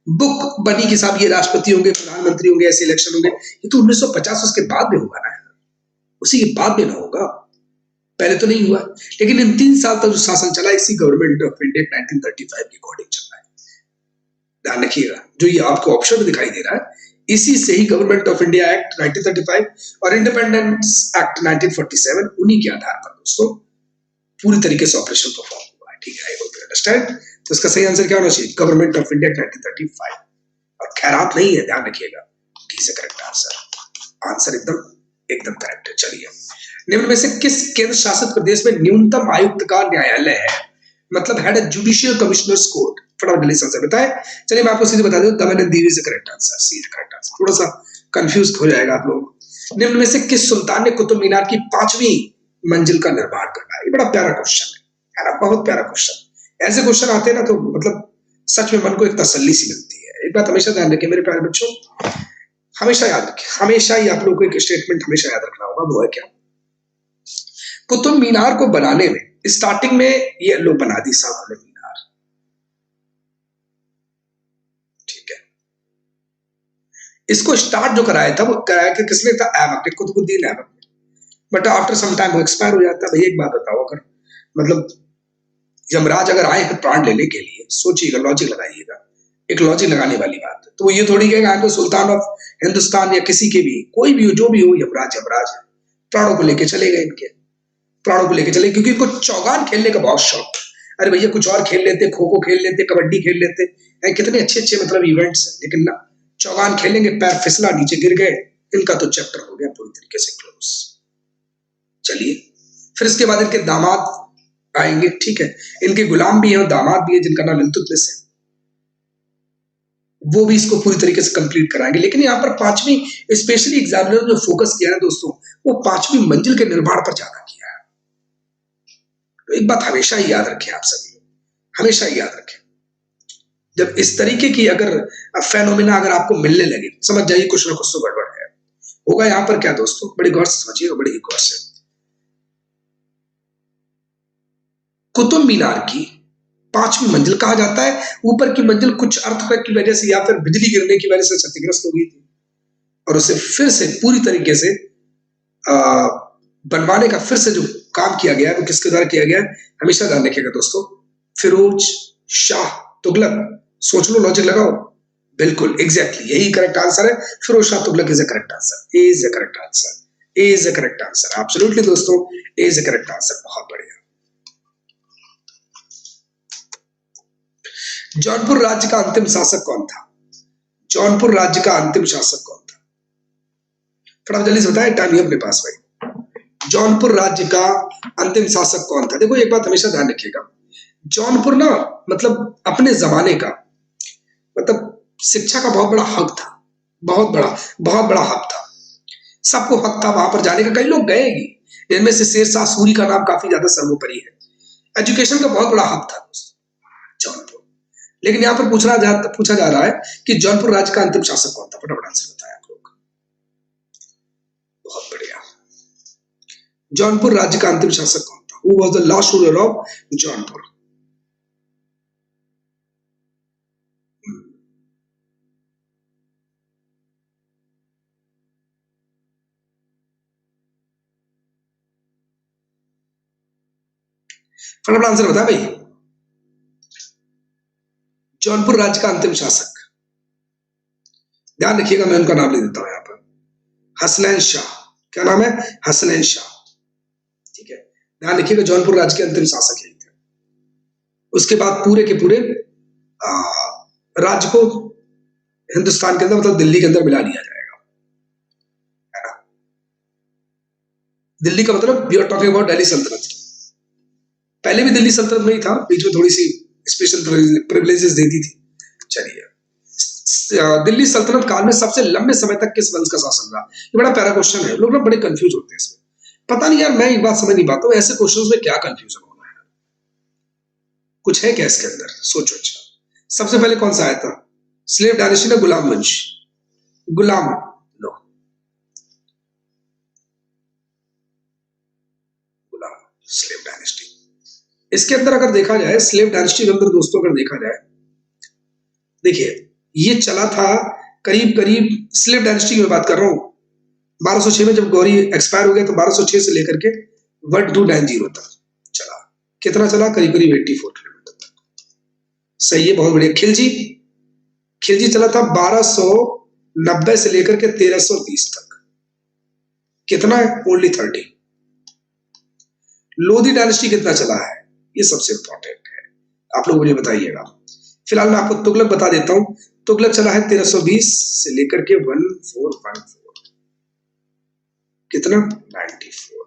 बुक बनी कि साहब ये राष्ट्रपति होंगे, प्रधानमंत्री होंगे, ऐसे इलेक्शन होंगे। ये तो 1950 उसके बाद में होगा ना, उसी के बाद में ना होगा, पहले तो नहीं हुआ। लेकिन इन 3 साल तक जो शासन चला, इसी गवर्नमेंट ऑफ इंडिया 1935 के अकॉर्डिंग चल रहा है। ध्यान रखिएगा, जो ये आपको ऑप्शन में दिखाई दे रहा है, इसी से ही गवर्नमेंट ऑफ इंडिया एक्ट 1935 और इंडिपेंडेंस एक्ट 1947, उन्हीं के आधार पर दोस्तों पूरी तरीके से ऑपरेशन परफॉर्म हुआ है। ठीक है, आई होप यू अंडरस्टैंड। तो इसका सही आंसर क्या होना चाहिए? Government of India 1935। और खैरात नहीं है, ध्यान रखिएगा, डी से करेक्ट आंसर। आंसर एकदम करेक्ट है। चलिए, निम्न में से किस केंद्र शासित प्रदेश में न्यूनतम आयुक्त का न्यायालय है? मतलब हेड जुडिशियल कमिश्नर्स कोर्ट। फटाफट जल्दी से आंसर बताएं। चलिए मैं आपको सीधे बता दूं, Daman and Diu is the correct answer, C is correct answer. थोड़ा सा कंफ्यूज हो जाएगा आप लोग। निम्न में से किस सुल्तान ने कुतुब मीनार की 5वीं मंजिल का निर्माण करवाया? ये बड़ा प्यारा क्वेश्चन है ना, बहुत प्यारा क्वेश्चन। ऐसे क्वेश्चन आते हैं ना तो मतलब सच में मन को एक तसल्ली सी मिलती है। एक बात हमेशा ध्यान रखें मेरे प्यारे बच्चों, हमेशा याद रखें, हमेशा ही आप लोग को एक स्टेटमेंट हमेशा याद रखना होगा, वो है क्या? कुतुब मीनार को बनाने में स्टार्टिंग में ये लोग बना दी साहब हमने मीनार, ठीक है। इसको स्टार्ट जो कराया था वो कराया कि किसने था? ऐबक ने, कुतुबुद्दीन ऐबक ने। बट आफ्टर सम टाइम वो एक्सपायर हो जाता है। भैया एक बात बताओ, अगर मतलब यमराज अगर आए हैं प्राण लेने के लिए, सोचिएगा, लॉजिक लगाइएगा, एक लॉजिक लगाने वाली बात है। तो वो ये थोड़ी कहेगा तो सुल्तान ऑफ हिंदुस्तान या किसी के भी, कोई भी हो, जो भी हो, यमराज यमराज है, प्राणों को लेके चले गए, इनके प्राणों को लेके चले, क्योंकि इनको चौगान खेलने का बहुत शौक। अरे भैया कुछ और खेल लेते, खो खो खेल लेते, कबड्डी खेल लेते, कितने अच्छे अच्छे मतलब इवेंट्स है, लेकिन ना, चौगान खेलेंगे, पैर फिसला, नीचे गिर गए, इनका तो चैप्टर हो गया पूरी तरीके से क्लोज। चलिए, फिर इसके बाद इनके दामाद आएंगे, ठीक है, इनके गुलाम भी हैं, दामाद भी है जिनका नाम इल्तुतमिश है, वो भी इसको पूरी तरीके से कंप्लीट कराएंगे। लेकिन यहाँ पर 5वीं स्पेशली एग्जामिनर जो फोकस किया है दोस्तों, वो 5वीं मंजिल के निर्माण पर ज्यादा किया है। तो एक बात हमेशा ही याद रखें, आप सभी लोग हमेशा ही याद रखें, जब इस तरीके की अगर फेनोमेना अगर आपको मिलने लगे, समझ जाइए कुछ ना कुछ तो गड़बड़ है। होगा यहाँ पर क्या दोस्तों, बड़ी गौर से समझिएगा, बड़ी गौर से। कुतुब मीनार की 5वीं मंजिल कहा जाता है, ऊपर की मंजिल कुछ अर्थक्वेक की वजह से या फिर बिजली गिरने की वजह से क्षतिग्रस्त हो गई थी, और उसे फिर से पूरी तरीके से बनवाने का फिर से जो काम किया गया है वो किसके द्वारा किया गया है? हमेशा ध्यान रखिएगा दोस्तों, फिरोज शाह तुगलक। सोच लो, लॉजिक लगाओ, बिल्कुल एग्जैक्टली यही करेक्ट आंसर है। Firoz Shah Tughlaq is the correct answer, A is the correct answer, A is the correct answer, absolutely दोस्तों, A is the correct answer. बहुत बढ़िया, जौनपुर राज्य का अंतिम शासक कौन था? जौनपुर राज्य का अंतिम शासक कौन था? फटाफट जल्दी से बताएं, टाइम है अपने पास भाई। जौनपुर राज्य का अंतिम शासक कौन था? देखो एक बात हमेशा ध्यान रखिएगा, जौनपुर ना मतलब अपने जमाने का मतलब शिक्षा का बहुत बड़ा हक था, बहुत बड़ा हक था, सबको हक था वहां पर जाने का। कई लोग गए ही, इनमें से शेरशाह सूरी का नाम काफी ज्यादा सर्वोपरि है। एजुकेशन का बहुत बड़ा हक था दोस्तों जौनपुर। लेकिन यहाँ पर पूछा जा रहा है कि जौनपुर राज्य का अंतिम शासक कौन था? फटाफट आंसर बताया आप लोग। बहुत बढ़िया। जौनपुर राज्य का अंतिम शासक कौन था? Who was the last ruler of Jaunpur? फटाफट आंसर बता भाई। जौनपुर राज्य का अंतिम शासक, ध्यान रखिएगा, मैं उनका नाम ले देता हूं यहाँ पर, हसनैन शाह। क्या नाम है? हसनैन शाह। ठीक है, ध्यान रखिएगा, जौनपुर राज्य के अंतिम शासक यही थे। उसके बाद पूरे के पूरे राज्य को हिंदुस्तान के अंदर मतलब दिल्ली के अंदर मिला लिया जाएगा, है ना। दिल्ली का मतलब we are talking about Delhi सल्तनत। पहले भी दिल्ली सल्तनत में ही था, बीच में थोड़ी सी स्पेशल प्रिविलेजेस दे दी थी। चलिए, दिल्ली सल्तनत काल में सबसे लंबे समय तक किस वंश का शासन रहा? ये बड़ा प्यारा क्वेश्चन है, लोग ना बड़े कंफ्यूज होते हैं इसमें। पता नहीं यार, मैं एक बात समझ नहीं पाता हूँ, ऐसे क्वेश्चंस में क्या कंफ्यूजन होना है? कुछ है क्या इसके अंदर? सोचो। अच्छा, सबसे पहले कौन सा आया था? स्लेव डायनेस्टी ना गुलाम वंश? गुलाम, नो, गुलाम, स्लेव डायनेस्टी। इसके अंदर अगर देखा जाए, स्लेव डायनेस्टी के अंदर दोस्तों अगर देखा जाए, देखिए ये चला था करीब करीब, स्लेव डायनेस्टी की मैं बात कर रहा हूं, 1206 में जब गौरी एक्सपायर हो गया तो 1206 से लेकर के 1290 तक चला। कितना चला? करीब करीब 84 किलोमीटर तक। सही है, बहुत बढ़िया। खिलजी, खिलजी चला था 1290 से लेकर के 1320 तक। कितना है? ओनली 30। लोधी डायनेस्टी कितना चला है? ये सबसे इंपॉर्टेंट है, आप लोग मुझे बताइएगा। फिलहाल मैं आपको तुगलक बता देता हूं। तुगलक चला है 1320 से लेकर के 1414। कितना? 94।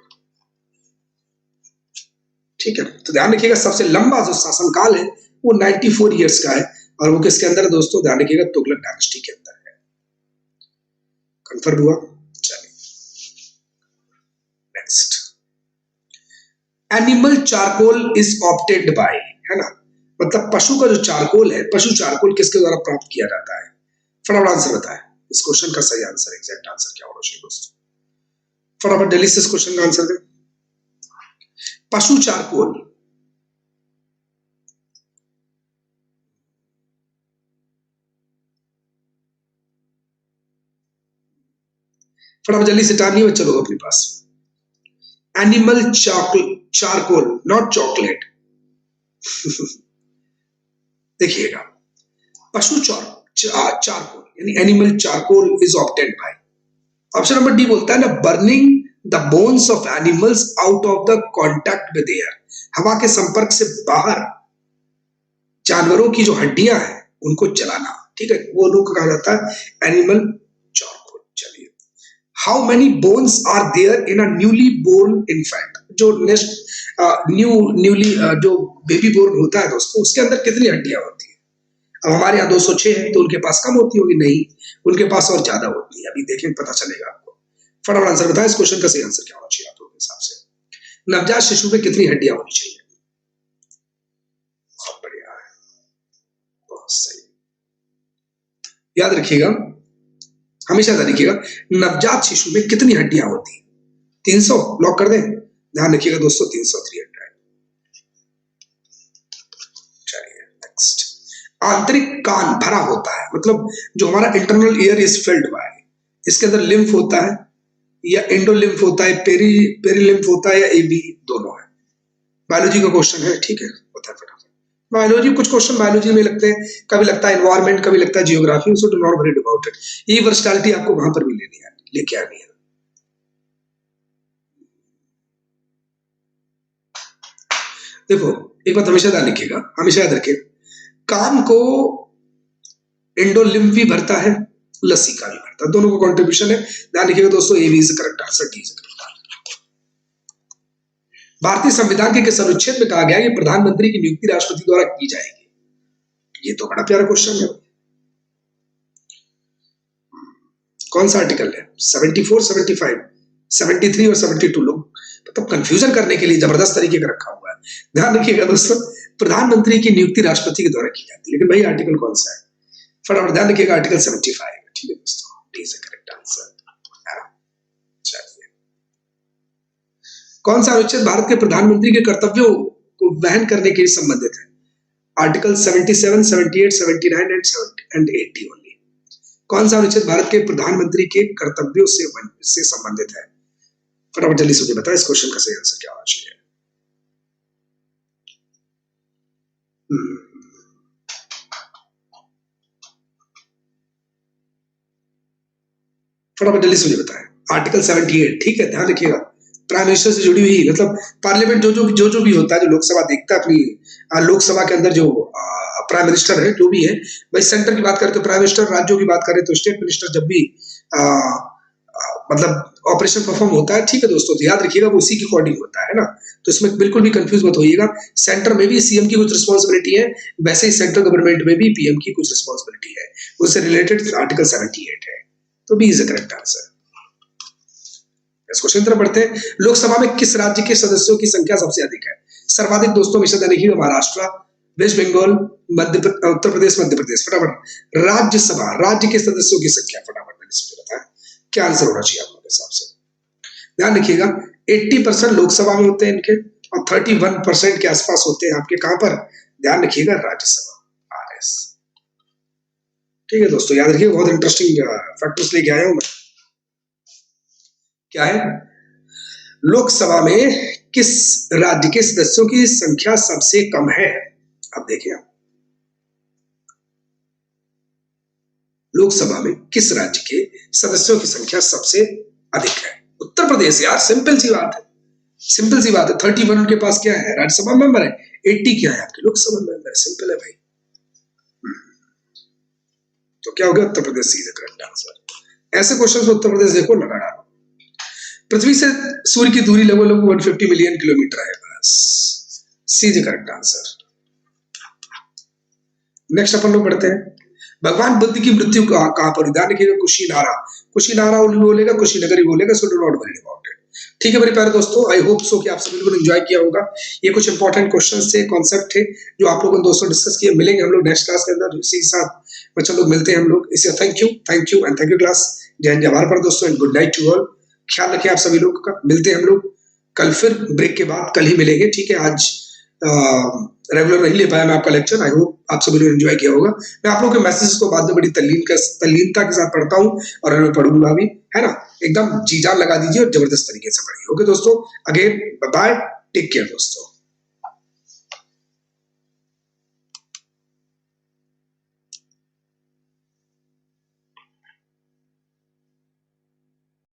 ठीक है, तो ध्यान रखिएगा, सबसे लंबा जो शासनकाल है वो 94 ईयर्स का है, और वो किसके अंदर है दोस्तों? ध्यान रखिएगा, तुगलक डायनेस्टी के अंदर है। कंफर्म हुआ? चलिए next. Animal charcoal is obtained bye, है ना, मतलब पशु का जो चारकोल है, पशु चारकोल किसके द्वारा प्राप्त किया जाता है? फटाफट आंसर बताएं। इस क्वेश्चन का सही आंसर, एग्जैक्ट आंसर क्या होना चाहिए दोस्तों? फटाफट जल्दी से इस क्वेश्चन का आंसर दें। पशु चारकोल, फटाफट जल्दी से, टाइम नहीं बच्चा लोग अपने पास। Animal charcoal, not chocolate. देखिएगा, पशु चारकोल यानी animal charcoal is obtained by, option number D बोलता है ना, burning the bones of animals out of the contact with air, हवा के संपर्क से बाहर जानवरों की जो हड्डियां हैं उनको जलाना। ठीक है, वो लोग कहा जाता है एनिमल चारकोल। चलिए, how many bones are there in a newly born infant, जो न्यूली जो बेबी बोर्न होता है दोस्तों, उसके अंदर कितनी हड्डियां होती है? अब हमारे यहाँ 206 है, तो उनके पास कम होती होगी? नहीं, उनके पास और ज्यादा होती है, अभी देखें पता चलेगा आपको। फटाफट आंसर बताएं, इस क्वेश्चन का सही आंसर क्या होना चाहिए आप लोगों के हिसाब से? नवजात शिशु में कितनी हड्डियां होनी चाहिए? बहुत बढ़िया है, बहुत सही। याद रखिएगा, हमेशा याद रखिएगा, नवजात शिशु में कितनी हड्डियां होती है? 300 लॉक कर दें? ध्यान रखिएगा दोस्तों, 300, 300। चलिए नेक्स्ट। आंतरिक कान भरा होता है, मतलब जो हमारा internal ear is filled by, इसके अंदर लिम्फ होता है या एंडोलिम्फ होता है, पेरीलिम्फ होता है, या एबी दोनों है? बायोलॉजी का क्वेश्चन है, ठीक है, बताए फटाफट। बायोलॉजी, कुछ क्वेश्चन बायोलॉजी में लगते हैं, कभी लगता है एनवायरमेंट, कभी लगता है geography, so do not worry about it. ये वर्सटैलिटी आपको वहां पर भी लेके आनी है। देखो एक बात हमेशा ध्यान रखिएगा, हमेशा याद रखिए, कान को एंडोलिम्फ भी भरता है, लसिका भी भरता है, दोनों को कंट्रीब्यूशन है। ध्यान रखिएगा दोस्तों, A B is correct answer, D is correct answer. भारतीय संविधान के किस अनुच्छेद में कहा गया है कि प्रधानमंत्री की नियुक्ति राष्ट्रपति द्वारा की जाएगी? ये तो बड़ा प्यारा क्वेश्चन है। कौन सा आर्टिकल है? 74, 75, 73 और 72। लोग मतलब कंफ्यूजन करने के लिए जबरदस्त तरीके का रखा हुआ है। ध्यान रखिएगा दोस्तों, प्रधानमंत्री की नियुक्ति राष्ट्रपति के द्वारा की जाती है, लेकिन भाई आर्टिकल कौन सा है? फटाफट ध्यान रखिएगा, आर्टिकल 75। ठीक है दोस्तों, डी इज करेक्ट आंसर। चलिए, कौन सा अनुच्छेद भारत के प्रधानमंत्री के कर्तव्यों को वहन करने के लिए संबंधित है? Article 77, 78, 79 and 80 only. कौन सा अनुच्छेद भारत के प्रधानमंत्री के कर्तव्यों से संबंधित है? फटाफट जल्दी से बताएं, इस क्वेश्चन का सही आंसर क्या होना चाहिए? फटाफट जल्दी से बताएं। आर्टिकल 78। ठीक है, ध्यान रखिएगा, प्राइम मिनिस्टर से जुड़ी हुई, मतलब पार्लियामेंट जो भी होता है, जो लोकसभा देखता है अपनी लोकसभा के अंदर जो प्राइम मिनिस्टर है, जो भी है भाई, सेंटर की बात करें तो प्राइम मिनिस्टर, राज्यों की बात करें तो स्टेट मिनिस्टर, जब भी मतलब ऑपरेशन परफॉर्म होता है, ठीक है दोस्तों, तो याद रखिएगा वो उसी के अकॉर्डिंग होता है ना, तो इसमें बिल्कुल भी कंफ्यूज मत होइएगा। सेंटर में भी सीएम की कुछ रिस्पॉन्सिबिलिटी है, वैसे ही सेंट्रल गवर्नमेंट में भी पीएम की कुछ रिस्पॉन्सिबिलिटी है, उससे रिलेटेड आर्टिकल 78 है, तो B is the correct answer. इस क्वेश्चन तरफ बढ़ते हैं। लोकसभा में किस राज्य के सदस्यों की संख्या सबसे अधिक है? सर्वाधिक दोस्तों हमेशा ध्यान रखिएगा, महाराष्ट्र, वेस्ट बंगाल, उत्तर प्रदेश, मध्य प्रदेश। फटाफट राज्य के सदस्यों की संख्या फटाफट मैंने बताया, क्या आंसर होना चाहिए आपके हिसाब से? ध्यान रखिएगा, 80% लोकसभा में होते हैं इनके, और 31% के आसपास होते हैं आपके कहां पर? ध्यान रखिएगा, राज्यसभा, RS। ठीक है दोस्तों, याद रखिए, बहुत इंटरेस्टिंग फैक्टर्स लेके आया हूं मैं। क्या है? लोकसभा में किस राज्य के सदस्यों की संख्या सबसे कम है? अब देखिए, लोकसभा में किस राज्य के सदस्यों की संख्या सबसे अधिक है? उत्तर प्रदेश यार, सिंपल सी बात है, सिंपल सी बात है। 31 उनके पास क्या है? राज्यसभा मेंबर है। 80 क्या है? आपके लोकसभा मेंबर है। सिंपल है भाई। तो क्या हो गया? उत्तर प्रदेश सीधे करेक्ट आंसर। ऐसे क्वेश्चन उत्तर प्रदेश देखो लगा डालो। पृथ्वी से सूर्य की दूरी लगभग 150 मिलियन किलोमीटर है, बस सीधे करेक्ट आंसर। नेक्स्ट अपन लोग पढ़ते हैं, भगवान बुद्ध की मृत्यु कहां पर? ध्यान रखिएगा, कुशीनारा। कुशीनारा बोलेगा, कुशीनगर ही बोलेगा, so do not worry about it. ठीक है मेरे प्यारे दोस्तों, आई होप सो कि आप सभी लोगों ने एंजॉय किया होगा। ये कुछ इंपॉर्टेंट क्वेश्चंस थे, कॉन्सेप्ट थे, जो आप लोगों ने दोस्तों डिस्कस किए। मिलेंगे हम लोग नेक्स्ट क्लास के अंदर, इसी के साथ बच्चों लोग मिलते हैं हम लोग। इससे thank you and thank you class. जय हिंद, जय भारत पर दोस्तों, and good night to all. ख्याल रखें आप सभी लोगों का। मिलते हैं हम लोग कल, फिर ब्रेक के बाद कल ही मिलेंगे। ठीक है, आज रेगुलर नहीं ले पाया मैं आपका लेक्चर। आई होप आप सभी लोग एंजॉय किया होगा। मैं आप लोगों के मैसेजेस को बाद में बड़ी तल्लीनता के साथ पढ़ता हूँ, और मैं पढ़ूंगा भी, है ना। एकदम जी जान लगा दीजिए और जबरदस्त तरीके से पढ़िए। ओके दोस्तों, अगेन बाय, टेक केयर दोस्तों।